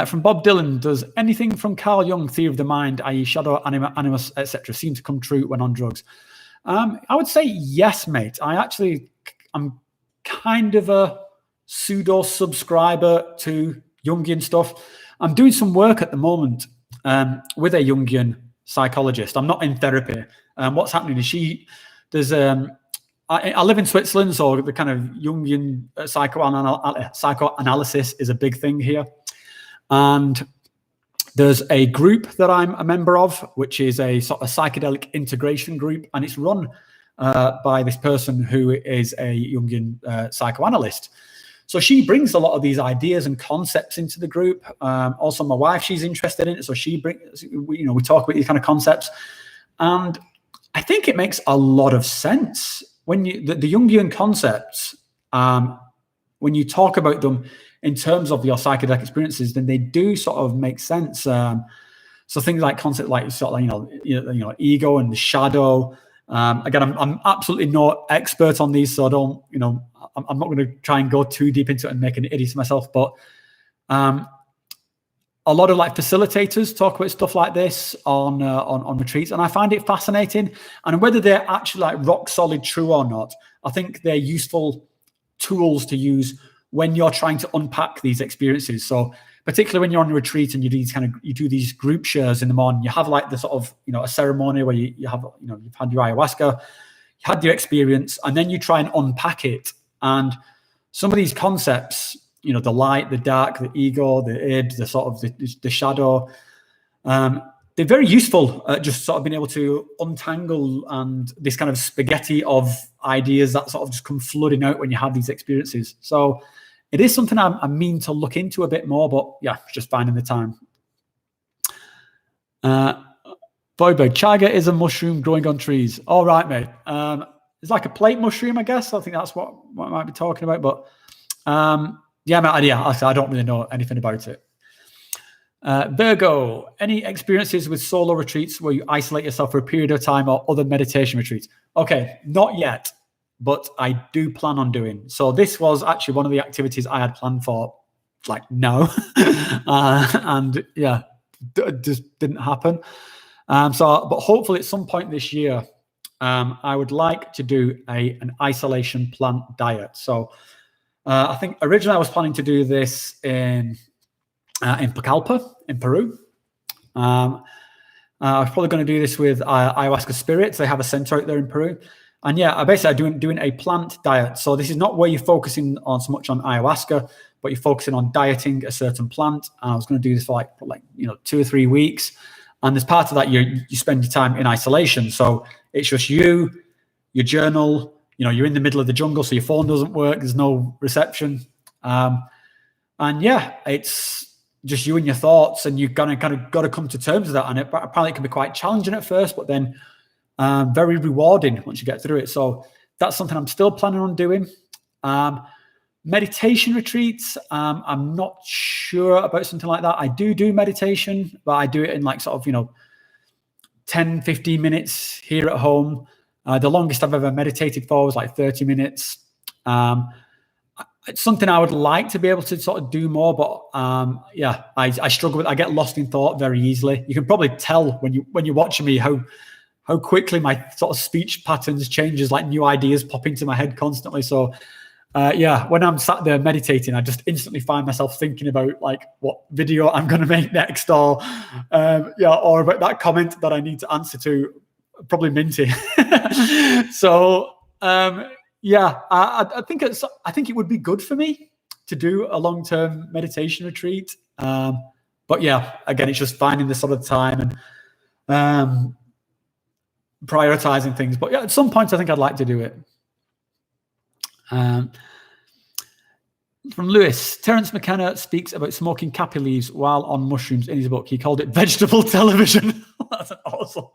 From Bob Dylan, does anything from Carl Jung, Theory of the Mind, i.e. shadow, animus, etc., seem to come true when on drugs? I would say yes, mate. I'm kind of a pseudo subscriber to Jungian stuff. I'm doing some work at the moment with a Jungian psychologist. I'm not in therapy. What's happening is I live in Switzerland, so the kind of Jungian psychoanalysis is a big thing here. And there's a group that I'm a member of, which is a sort of psychedelic integration group, and it's run by this person who is a Jungian psychoanalyst. So she brings a lot of these ideas and concepts into the group. Also, my wife, she's interested in it, so we talk about these kind of concepts, and I think it makes a lot of sense when the Jungian concepts. When you talk about them in terms of your psychedelic experiences, then they do sort of make sense. So things like concepts like sort of ego and the shadow. Again, I'm absolutely no expert on these, so I'm not going to try and go too deep into it and make an idiot of myself. But a lot of like facilitators talk about stuff like this on retreats, and I find it fascinating. And whether they're actually like rock solid true or not, I think they're useful tools to use when you're trying to unpack these experiences. So particularly when you're on a retreat and you do these group shares in the morning, you have like the sort of a ceremony where you have you've had your ayahuasca, you had your experience, and then you try and unpack it. And some of these concepts, the light, the dark, the ego, the id, the sort of the shadow, they're very useful at just sort of being able to untangle and this kind of spaghetti of ideas that sort of just come flooding out when you have these experiences. So it is something I mean to look into a bit more, but yeah, just finding the time. Boyberg, chaga is a mushroom growing on trees. All right, mate. It's like a plate mushroom, I guess. I think that's what I might be talking about. But yeah, I don't really know anything about it. Virgo, any experiences with solo retreats where you isolate yourself for a period of time or other meditation retreats? Okay, not yet, but I do plan on doing. So this was actually one of the activities I had planned for like now. And yeah, just didn't happen. But hopefully at some point this year, I would like to do an isolation plant diet. So I think originally I was planning to do this in Pucallpa in Peru. I was probably going to do this with Ayahuasca Spirits. They have a center out there in Peru. And yeah, I basically doing a plant diet. So this is not where you're focusing on so much on ayahuasca, but you're focusing on dieting a certain plant. And I was going to do this for like 2 or 3 weeks. And as part of that, you spend your time in isolation. So it's just you, your journal, you're in the middle of the jungle, so your phone doesn't work. There's no reception. And yeah, it's just you and your thoughts, and you've kind of got to come to terms with that. And apparently it can be quite challenging at first, but then very rewarding once you get through it. So that's something I'm still planning on doing. Meditation retreats, I'm not sure about something like that. I do meditation, but I do it in like sort of 10, 15 minutes here at home. The longest I've ever meditated for was like 30 minutes. It's something I would like to be able to sort of do more, but yeah, I struggle with. I get lost in thought very easily. You can probably tell when you're watching me how quickly my sort of speech patterns changes. Like new ideas pop into my head constantly. So yeah, when I'm sat there meditating, I just instantly find myself thinking about like what video I'm going to make next, or or about that comment that I need to answer to. Probably minty. So. Yeah, I think it would be good for me to do a long-term meditation retreat. But yeah, again, it's just finding the sort of time and prioritizing things. But yeah, at some point, I think I'd like to do it. From Lewis, Terence McKenna speaks about smoking cappy leaves while on mushrooms in his book. He called it vegetable television. That's awesome.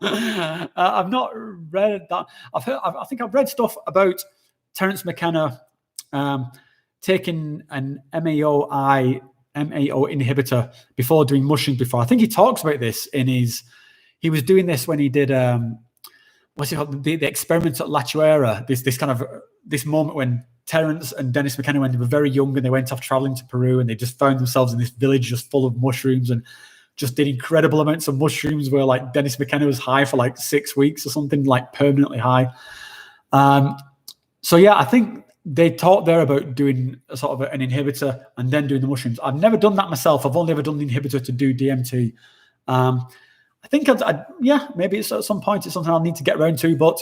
I've not read that. I think I've read stuff about Terence McKenna taking an MAO inhibitor before doing mushrooms before. I think he talks about this in he was doing this when he did, what's it called? The experiments at La Chuera, this moment when Terence and Dennis McKenna, when they were very young and they went off traveling to Peru and they just found themselves in this village just full of mushrooms and just did incredible amounts of mushrooms where like Dennis McKenna was high for like 6 weeks or something, like permanently high. So yeah, I think they talked there about doing a sort of an inhibitor and then doing the mushrooms. I've never done that myself. I've only ever done the inhibitor to do DMT. I think maybe it's at some point it's something I'll need to get around to, but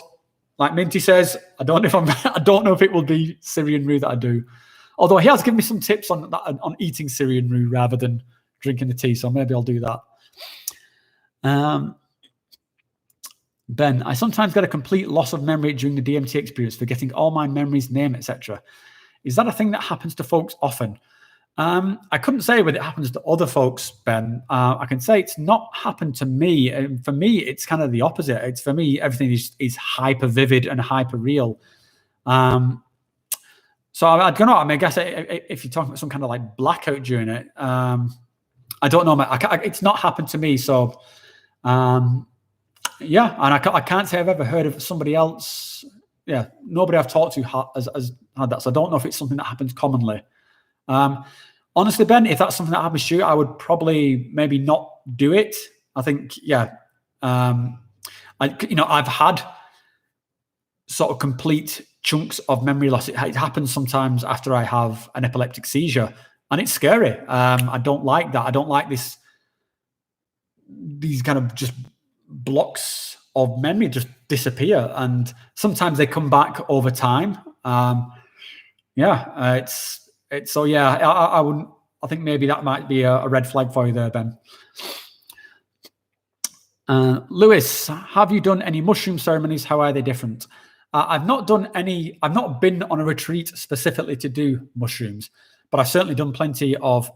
like Minty says, I don't know if it will be Syrian rue that I do. Although he has given me some tips on eating Syrian rue rather than drinking the tea, so maybe I'll do that. Ben, I sometimes get a complete loss of memory during the DMT experience, forgetting all my memories, name, etc. Is that a thing that happens to folks often? I couldn't say whether it happens to other folks, Ben. I can say it's not happened to me. And for me, it's kind of the opposite. It's for me, everything is hyper vivid and hyper real. So I don't know. I mean, I guess if you're talking about some kind of like blackout during it, I don't know. It's not happened to me. So yeah, and I can't say I've ever heard of somebody else. Yeah, nobody I've talked to has had that. So I don't know if it's something that happens commonly. Honestly, Ben, if that's something that happens to you, I would probably maybe not do it. I think, yeah. I've had sort of complete chunks of memory loss. It happens sometimes after I have an epileptic seizure, and it's scary. I don't like that. I don't like these kind of just blocks of memory just disappear, and sometimes they come back over time. So yeah, I wouldn't. I think maybe that might be a red flag for you there, Ben. Lewis, have you done any mushroom ceremonies? How are they different? I've not done any. I've not been on a retreat specifically to do mushrooms, but I've certainly done plenty of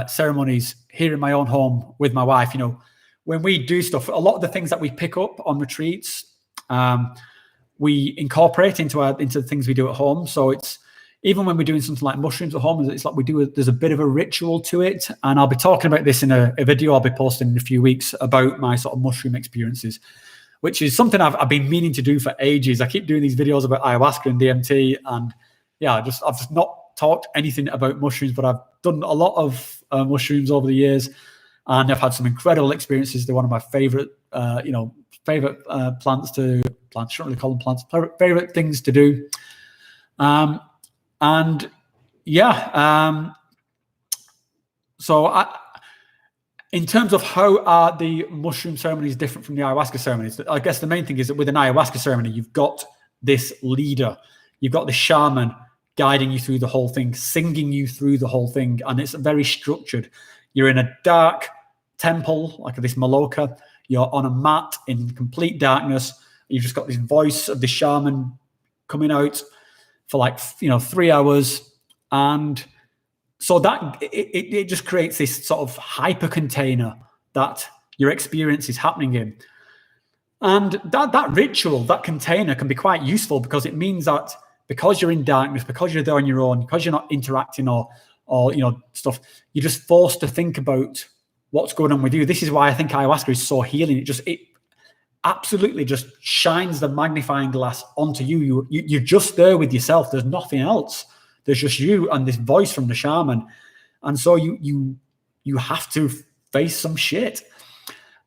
ceremonies here in my own home with my wife. You know, when we do stuff, a lot of the things that we pick up on retreats, we incorporate into the things we do at home. So it's even when we're doing something like mushrooms at home, it's like there's a bit of a ritual to it. And I'll be talking about this in a video I'll be posting in a few weeks about my sort of mushroom experiences, which is something I've been meaning to do for ages. I keep doing these videos about ayahuasca and DMT, and yeah, I've just not talked anything about mushrooms, but I've done a lot of mushrooms over the years, and I've had some incredible experiences. They're one of my favorite plants. Shouldn't really call them plants. Favorite things to do. And yeah, so in terms of how are the mushroom ceremonies different from the ayahuasca ceremonies, I guess the main thing is that with an ayahuasca ceremony, you've got this leader, you've got the shaman guiding you through the whole thing, singing you through the whole thing, and it's very structured. You're in a dark temple, like this maloka, you're on a mat in complete darkness, you've just got this voice of the shaman coming out for 3 hours, and so that it just creates this sort of hyper container that your experience is happening in, and that ritual, that container, can be quite useful because it means that because you're in darkness, because you're there on your own, because you're not interacting or stuff, you're just forced to think about what's going on with you. This is why I think ayahuasca is so healing. It absolutely just shines the magnifying glass onto you. You're just there with yourself. There's nothing else. There's just you and this voice from the shaman. And so you have to face some shit.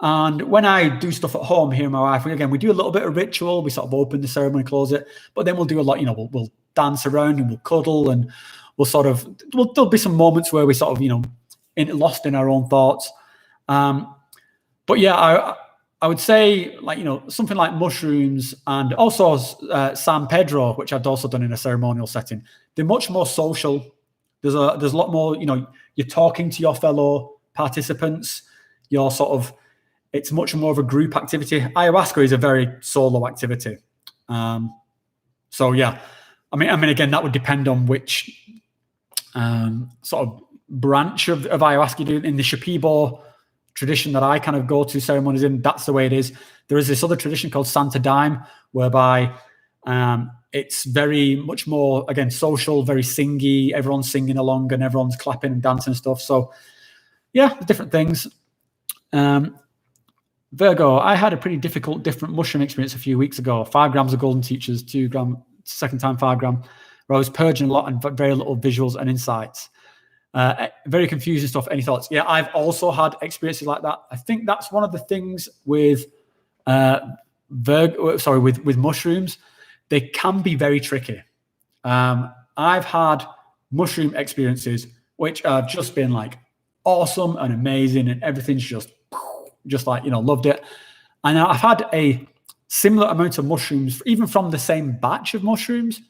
And when I do stuff at home here, my wife, again, we do a little bit of ritual. We sort of open the ceremony, close it, but then we'll do a lot, we'll dance around and we'll cuddle, and there'll be some moments where we sort of, lost in our own thoughts. But yeah, I would say, something like mushrooms and also San Pedro, which I've also done in a ceremonial setting. They're much more social. There's a lot more, you're talking to your fellow participants. It's much more of a group activity. Ayahuasca is a very solo activity. So yeah, I mean, again, that would depend on which sort of branch of ayahuasca you do. In the Shipibo tradition that I kind of go to ceremonies in, that's the way it is. There is this other tradition called Santa Daime, whereby it's very much more, again, social, very singy. Everyone's singing along and everyone's clapping and dancing and stuff. So yeah, different things. Virgo, I had a pretty different mushroom experience a few weeks ago. 5 grams of golden teachers, 2 gram, second time 5 gram, where I was purging a lot and very little visuals and insights. Very confusing stuff. Any thoughts? Yeah, I've also had experiences like that. I think that's one of the things with with mushrooms. They can be very tricky. I've had mushroom experiences which have just been like awesome and amazing, and everything's just like, loved it. And I've had a similar amount of mushrooms, even from the same batch of mushrooms,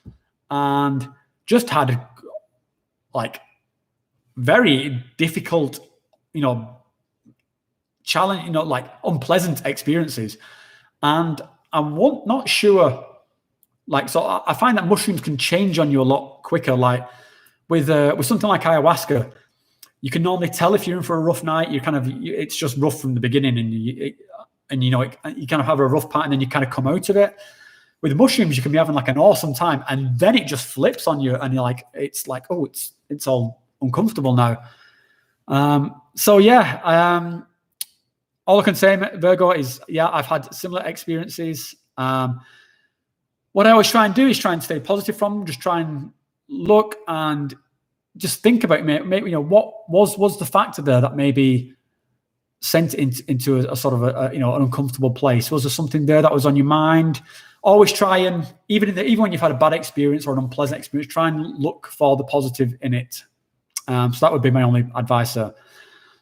and just had like very difficult, challenge, like unpleasant experiences. And I'm not sure, like, so I find that mushrooms can change on you a lot quicker. Like with something like ayahuasca, you can normally tell if you're in for a rough night. It's just rough from the beginning, and you kind of have a rough part, and then you kind of come out of it. With mushrooms, you can be having like an awesome time, and then it just flips on you, and you're like, it's like, oh, it's all uncomfortable now. So yeah, all I can say, Virgo, is I've had similar experiences. What I always try and do is try and stay positive from them. Just try and look and just think about maybe what was the factor there that maybe sent it into a sort of an uncomfortable place. Was there something there that was on your mind? Always try and even when you've had a bad experience or an unpleasant experience, try and look for the positive in it. So that would be my only advice there.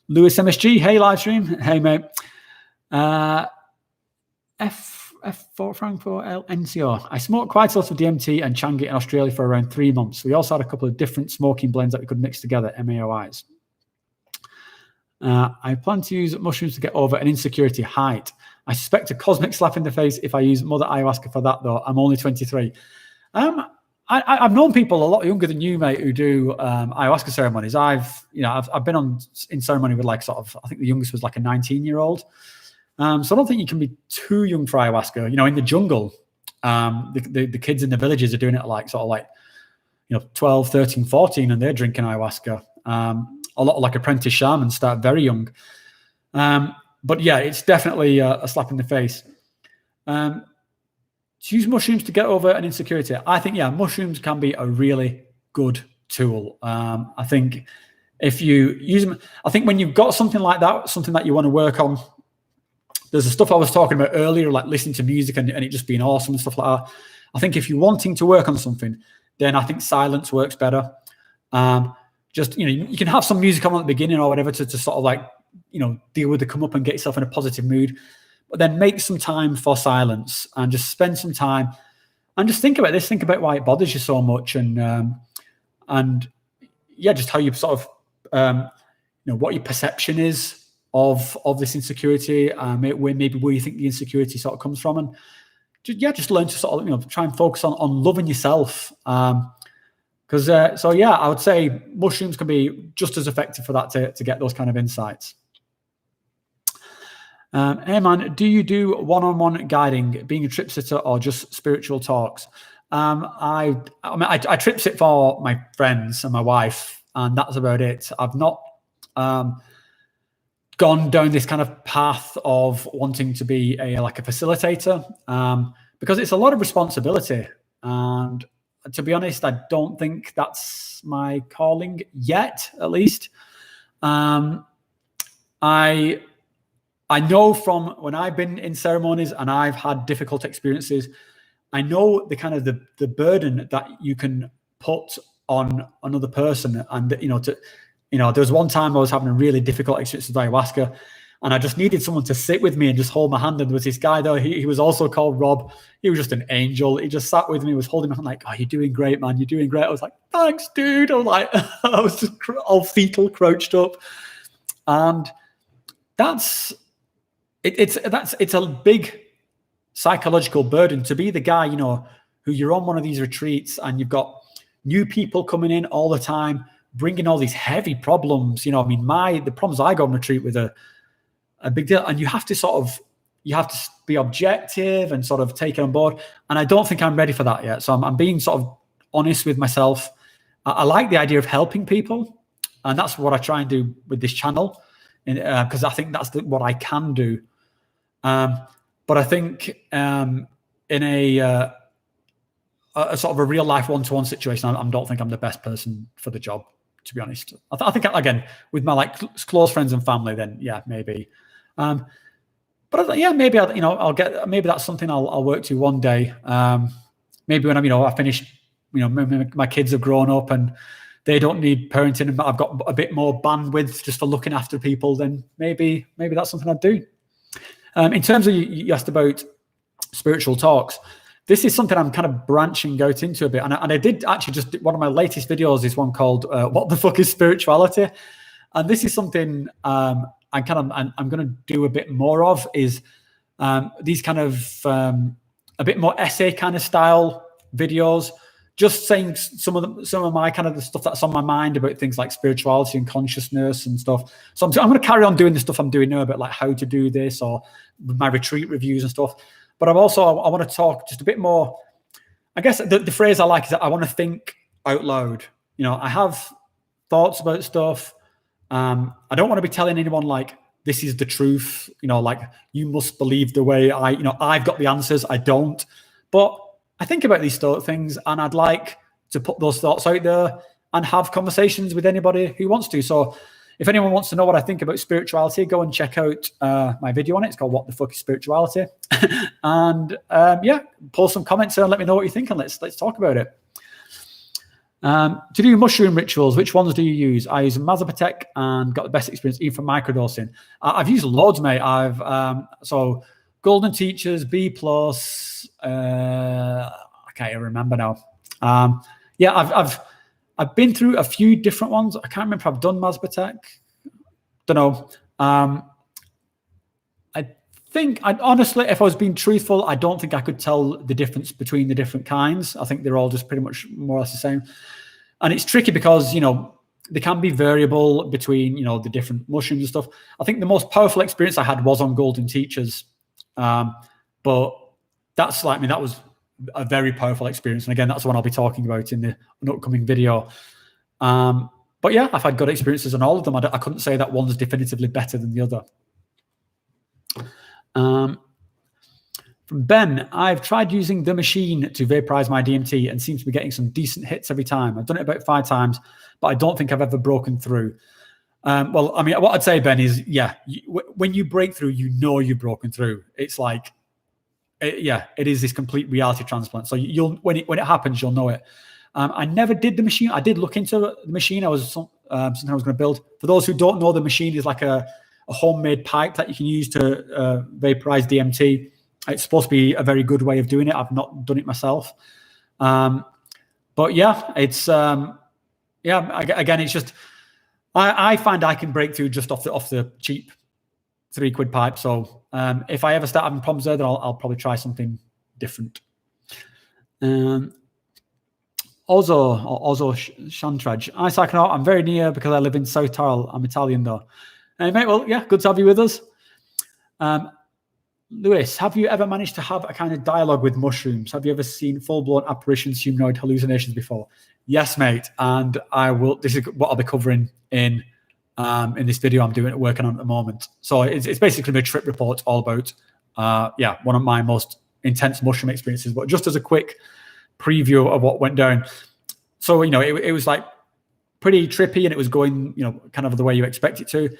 Lewis MSG, hey livestream, hey mate. F4 Frankfurt NCO. I smoked quite a lot of DMT and Changi in Australia for around 3 months. We also had a couple of different smoking blends that we could mix together, MAOIs. I plan to use mushrooms to get over an insecurity height. I suspect a cosmic slap in the face if I use Mother Ayahuasca for that, though. I'm only 23. I've known people a lot younger than you, mate, who do ayahuasca ceremonies. I've been in ceremony with, like, sort of, I think the youngest was like a 19-year-old. So I don't think you can be too young for ayahuasca. In the jungle, the kids in the villages are doing it like 12, 13, 14, and they're drinking ayahuasca. A lot of like apprentice shamans start very young. But yeah, it's definitely a slap in the face. To use mushrooms to get over an insecurity, I think, mushrooms can be a really good tool. I think if you use them, I think when you've got something like that, something that you want to work on, there's the stuff I was talking about earlier, like listening to music and it just being awesome and stuff like that. I think if you're wanting to work on something, then I think silence works better. You can have some music on at the beginning or whatever to sort of like, deal with the come up and get yourself in a positive mood. But then make some time for silence and just spend some time and just think about this. Think about why it bothers you so much, and just how you sort of, what your perception is of this insecurity, where you think the insecurity sort of comes from, and just learn to sort of try and focus on loving yourself. Because I would say mushrooms can be just as effective for that to get those kind of insights. Hey man, do you do one-on-one guiding, being a trip sitter, or just spiritual talks? I trip sit for my friends and my wife, and that's about it. I've not gone down this kind of path of wanting to be a facilitator, because it's a lot of responsibility, and to be honest, I don't think that's my calling yet, at least. I know from when I've been in ceremonies and I've had difficult experiences, I know the kind of the burden that you can put on another person. And, there was one time I was having a really difficult experience with ayahuasca, and I just needed someone to sit with me and just hold my hand. And there was this guy though, he was also called Rob. He was just an angel. He just sat with me, was holding my hand like, "Oh, you're doing great, man. You're doing great." I was like, "Thanks, dude." I was like, I was just all fetal, crouched up. And it's a big psychological burden to be the guy, who you're on one of these retreats and you've got new people coming in all the time, bringing all these heavy problems. The problems I go on retreat with are a big deal, and you have to sort of, you have to be objective and sort of take it on board. And I don't think I'm ready for that yet. So I'm being sort of honest with myself. I like the idea of helping people, and that's what I try and do with this channel, because I think that's what I can do. But I think in a sort of a real life one-to-one situation, I don't think I'm the best person for the job, to be honest. I think again, with my like close friends and family, then yeah, maybe. But yeah, maybe I'll get. Maybe that's something I'll work to one day. Maybe when I finish, my kids have grown up and they don't need parenting, and I've got a bit more bandwidth just for looking after people. Then maybe that's something I'd do. In terms of you asked about spiritual talks, this is something I'm kind of branching out into a bit, and I did actually just one of my latest videos is one called "What the fuck is spirituality?" And this is something I'm going to do a bit more of, is these kind of a bit more essay kind of style videos, just saying some of my kind of the stuff that's on my mind about things like spirituality and consciousness and stuff. So I'm going to carry on doing the stuff I'm doing now about like how to do this, or my retreat reviews and stuff. But I want to talk just a bit more. I guess the phrase I like is that I want to think out loud. I have thoughts about stuff. I don't want to be telling anyone like this is the truth. Like you must believe the way I've got the answers. I don't. But I think about these sort of things, and I'd like to put those thoughts out there and have conversations with anybody who wants to. So if anyone wants to know what I think about spirituality, go and check out my video on it. It's called "What the Fuck is Spirituality?" And post some comments and let me know what you think, and let's talk about it. To do mushroom rituals, which ones do you use? I use Mazapatec and got the best experience even for microdosing. I've used loads, mate. So Golden Teachers, B+, I can't even remember now. I've been through a few different ones. I can't remember if I've done Mazapatec. Don't know. I think, honestly, if I was being truthful, I don't think I could tell the difference between the different kinds. I think they're all just pretty much more or less the same. And it's tricky because, they can be variable between, the different mushrooms and stuff. I think the most powerful experience I had was on Golden Teachers. But that's like me. That was a very powerful experience. And again, that's the one I'll be talking about in an upcoming video. But yeah, I've had good experiences on all of them. I couldn't say that one's definitively better than the other. From Ben, I've tried using the machine to vaporize my DMT and seem to be getting some decent hits every time. I've done it about 5 times, but I don't think I've ever broken through. Well, I mean, what I'd say, Ben, is, when you break through, you've broken through. It's like, it is this complete reality transplant. So when it happens, you'll know it. I never did the machine. I did look into the machine. Something I was going to build. For those who don't know, the machine is like a homemade pipe that you can use to vaporize DMT. It's supposed to be a very good way of doing it. I've not done it myself. But yeah, it's again, it's just I find I can break through just off the cheap £3 pipe. So if I ever start having problems there, then I'll probably try something different. Ozo Shantraj. Hi, Psychonaut. I'm very near because I live in South Tyrol. I'm Italian though. Hey, mate, well, yeah, good to have you with us. Lewis, have you ever managed to have a kind of dialogue with mushrooms? Have you ever seen full-blown apparitions, humanoid hallucinations before? Yes, mate. And I will. This is what I'll be covering in this video I'm working on at the moment. So it's basically a trip report all about, one of my most intense mushroom experiences. But just as a quick preview of what went down. So, it was like pretty trippy, and it was going, kind of the way you expect it to.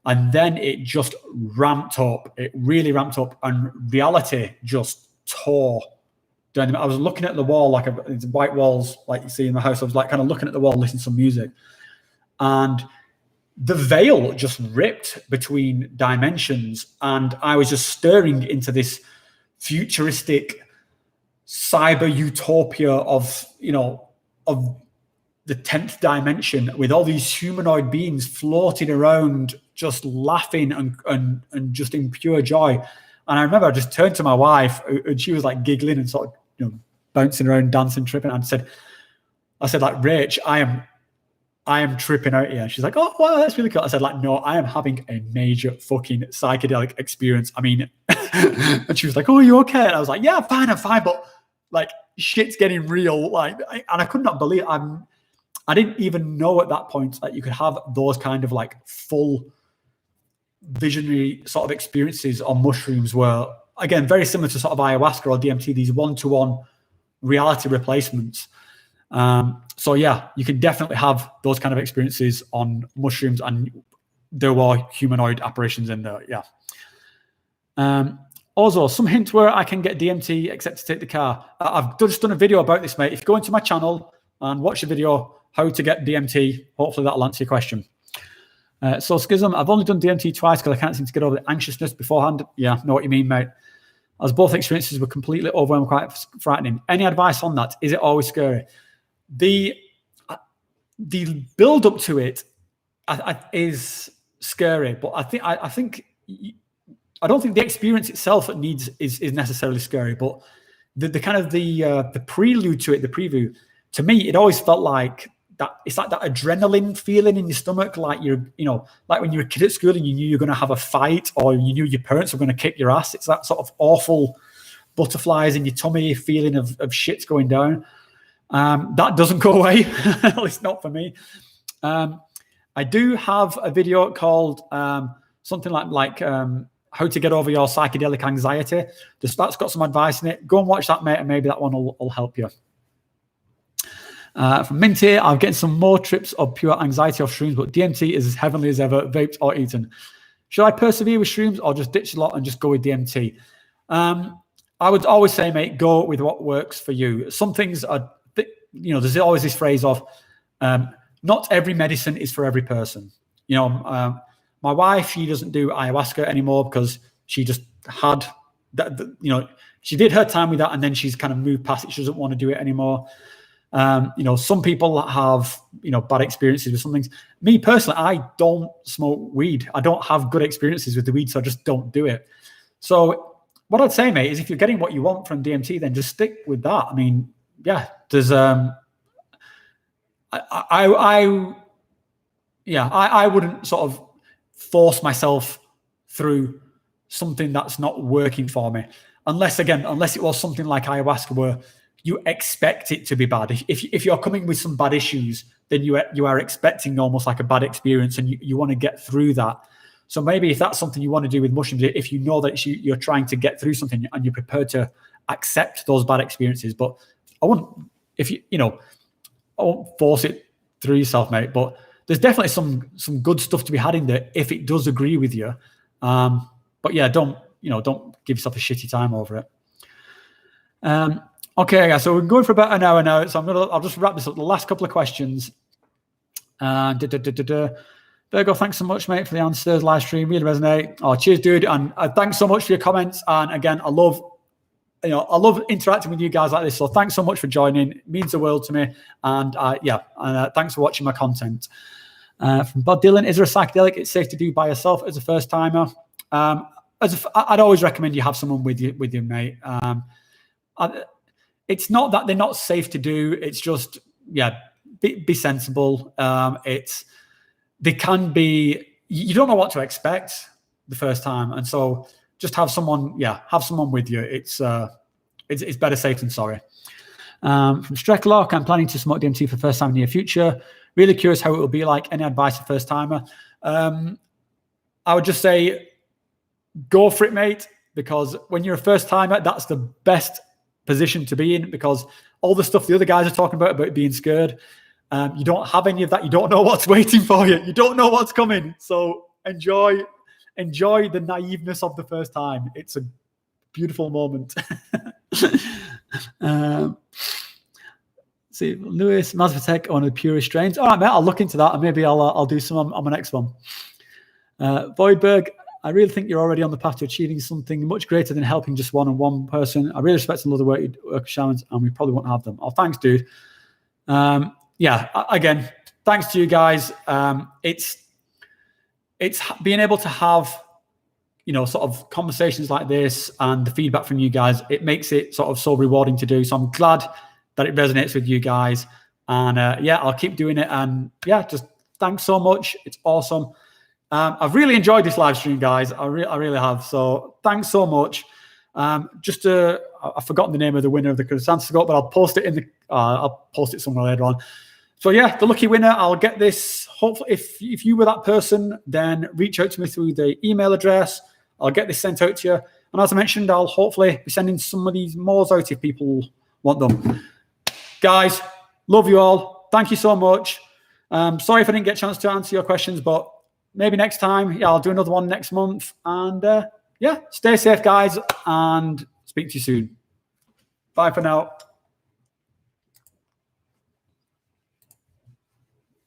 And then it just ramped up. It really ramped up, and reality just tore down. I was looking at the wall, like it's white walls, like you see in the house. I was like kind of looking at the wall, listening to some music, and the veil just ripped between dimensions, and I was just staring into this futuristic cyber utopia of the 10th dimension, with all these humanoid beings floating around, just laughing and just in pure joy. And I remember I just turned to my wife, and she was like giggling and sort of bouncing around, dancing, tripping. And I said like, Rach, I am tripping out here. She's like, oh, wow, that's really cool. I said like, no, I am having a major fucking psychedelic experience. I mean, And she was like, "Oh, are you okay?" And I was like, "Yeah, I'm fine." But like, shit's getting real. Like, and I could not believe I didn't even know at that point that you could have those kind of like full visionary sort of experiences on mushrooms, where again, very similar to sort of ayahuasca or DMT, these one-to-one reality replacements. So yeah, you can definitely have those kind of experiences on mushrooms, and there were humanoid apparitions in there. Yeah. Also, some hint where I can get DMT except to take the car. I've just done a video about this, mate. If you go into my channel and watch the video, how to get DMT, hopefully that'll answer your question. So Schism, I've only done DMT twice because I can't seem to get over the anxiousness beforehand. Yeah, know what you mean, mate. As both experiences were completely overwhelming, quite frightening. Any advice on that? Is it always scary? The build up to it is scary, but I think I don't think the experience itself is necessarily scary, but the kind of the prelude to it, the preview, to me, it always felt like that. It's like that adrenaline feeling in your stomach, like like when you're a kid at school and you knew you're going to have a fight, or you knew your parents were going to kick your ass. It's that sort of awful butterflies in your tummy feeling of shit's going down. That doesn't go away, at least not for me. I do have a video called something like how to get over your psychedelic anxiety. That's got some advice in it. Go and watch that, mate, and maybe that one will help you. From Minty, I'm getting some more trips of pure anxiety off shrooms, but DMT is as heavenly as ever, vaped or eaten. Should I persevere with shrooms or just ditch a lot and just go with DMT? I would always say, mate, go with what works for you. Some things are, there's always this phrase of not every medicine is for every person. My wife, she doesn't do ayahuasca anymore because she just had that, she did her time with that, and then she's kind of moved past it. She doesn't want to do it anymore. Some people have, bad experiences with some things. Me personally, I don't smoke weed. I don't have good experiences with the weed, so I just don't do it. So what I'd say, mate, is if you're getting what you want from DMT, then just stick with that. I mean, yeah, there's, I wouldn't sort of force myself through something that's not working for me, unless it was something like ayahuasca where you expect it to be bad. If you're coming with some bad issues, then you are expecting almost like a bad experience, and you want to get through that. So maybe if that's something you want to do with mushrooms, if you know that you're trying to get through something and you're prepared to accept those bad experiences, but I wouldn't, I won't force it through yourself, mate. But there's definitely some good stuff to be had in there if it does agree with you. But yeah, don't give yourself a shitty time over it. Okay, guys, so we're going for about an hour now, so I'll just wrap this up. The last couple of questions. Virgo, thanks so much, mate, for the answers. Live stream really resonate. Oh, cheers, dude, and thanks so much for your comments. And again, I love interacting with you guys like this. So thanks so much for joining. It means the world to me. And thanks for watching my content. From Bob Dylan, is there a psychedelic it's safe to do by yourself as a first timer? I'd always recommend you have someone with you, mate. It's not that they're not safe to do. It's just, be sensible. They can be, you don't know what to expect the first time. And so just have someone with you. It's better safe than sorry. From Strecklock, I'm planning to smoke DMT for the first time in the near future. Really curious how it will be like. Any advice for first timer? I would just say, go for it, mate, because when you're a first timer, that's the best position to be in, because all the stuff the other guys are talking about being scared, you don't have any of that. You don't know what's waiting for you. You don't know what's coming. So enjoy the naiveness of the first time. It's a beautiful moment. See, Lewis, Mazvatech, one of the purest strains. All right, mate, I'll look into that, and maybe I'll do some on my next one. Voidberg, I really think you're already on the path to achieving something much greater than helping just one person. I really respect some of the work with shamans, and we probably won't have them. Oh, thanks, dude. Again, thanks to you guys. It's being able to have, sort of conversations like this and the feedback from you guys. It makes it sort of so rewarding to do. So I'm glad that it resonates with you guys. And I'll keep doing it. And just thanks so much. It's awesome. I've really enjoyed this live stream, guys. I really have. So thanks so much. I've forgotten the name of the winner of the Chrysanthescope, but I'll post it I'll post it somewhere later on. So yeah, the lucky winner, I'll get this. Hopefully, if you were that person, then reach out to me through the email address. I'll get this sent out to you. And as I mentioned, I'll hopefully be sending some of these more out if people want them. Guys, love you all. Thank you so much. Sorry if I didn't get a chance to answer your questions, but maybe next time. Yeah, I'll do another one next month. And yeah, stay safe, guys, and speak to you soon. Bye for now.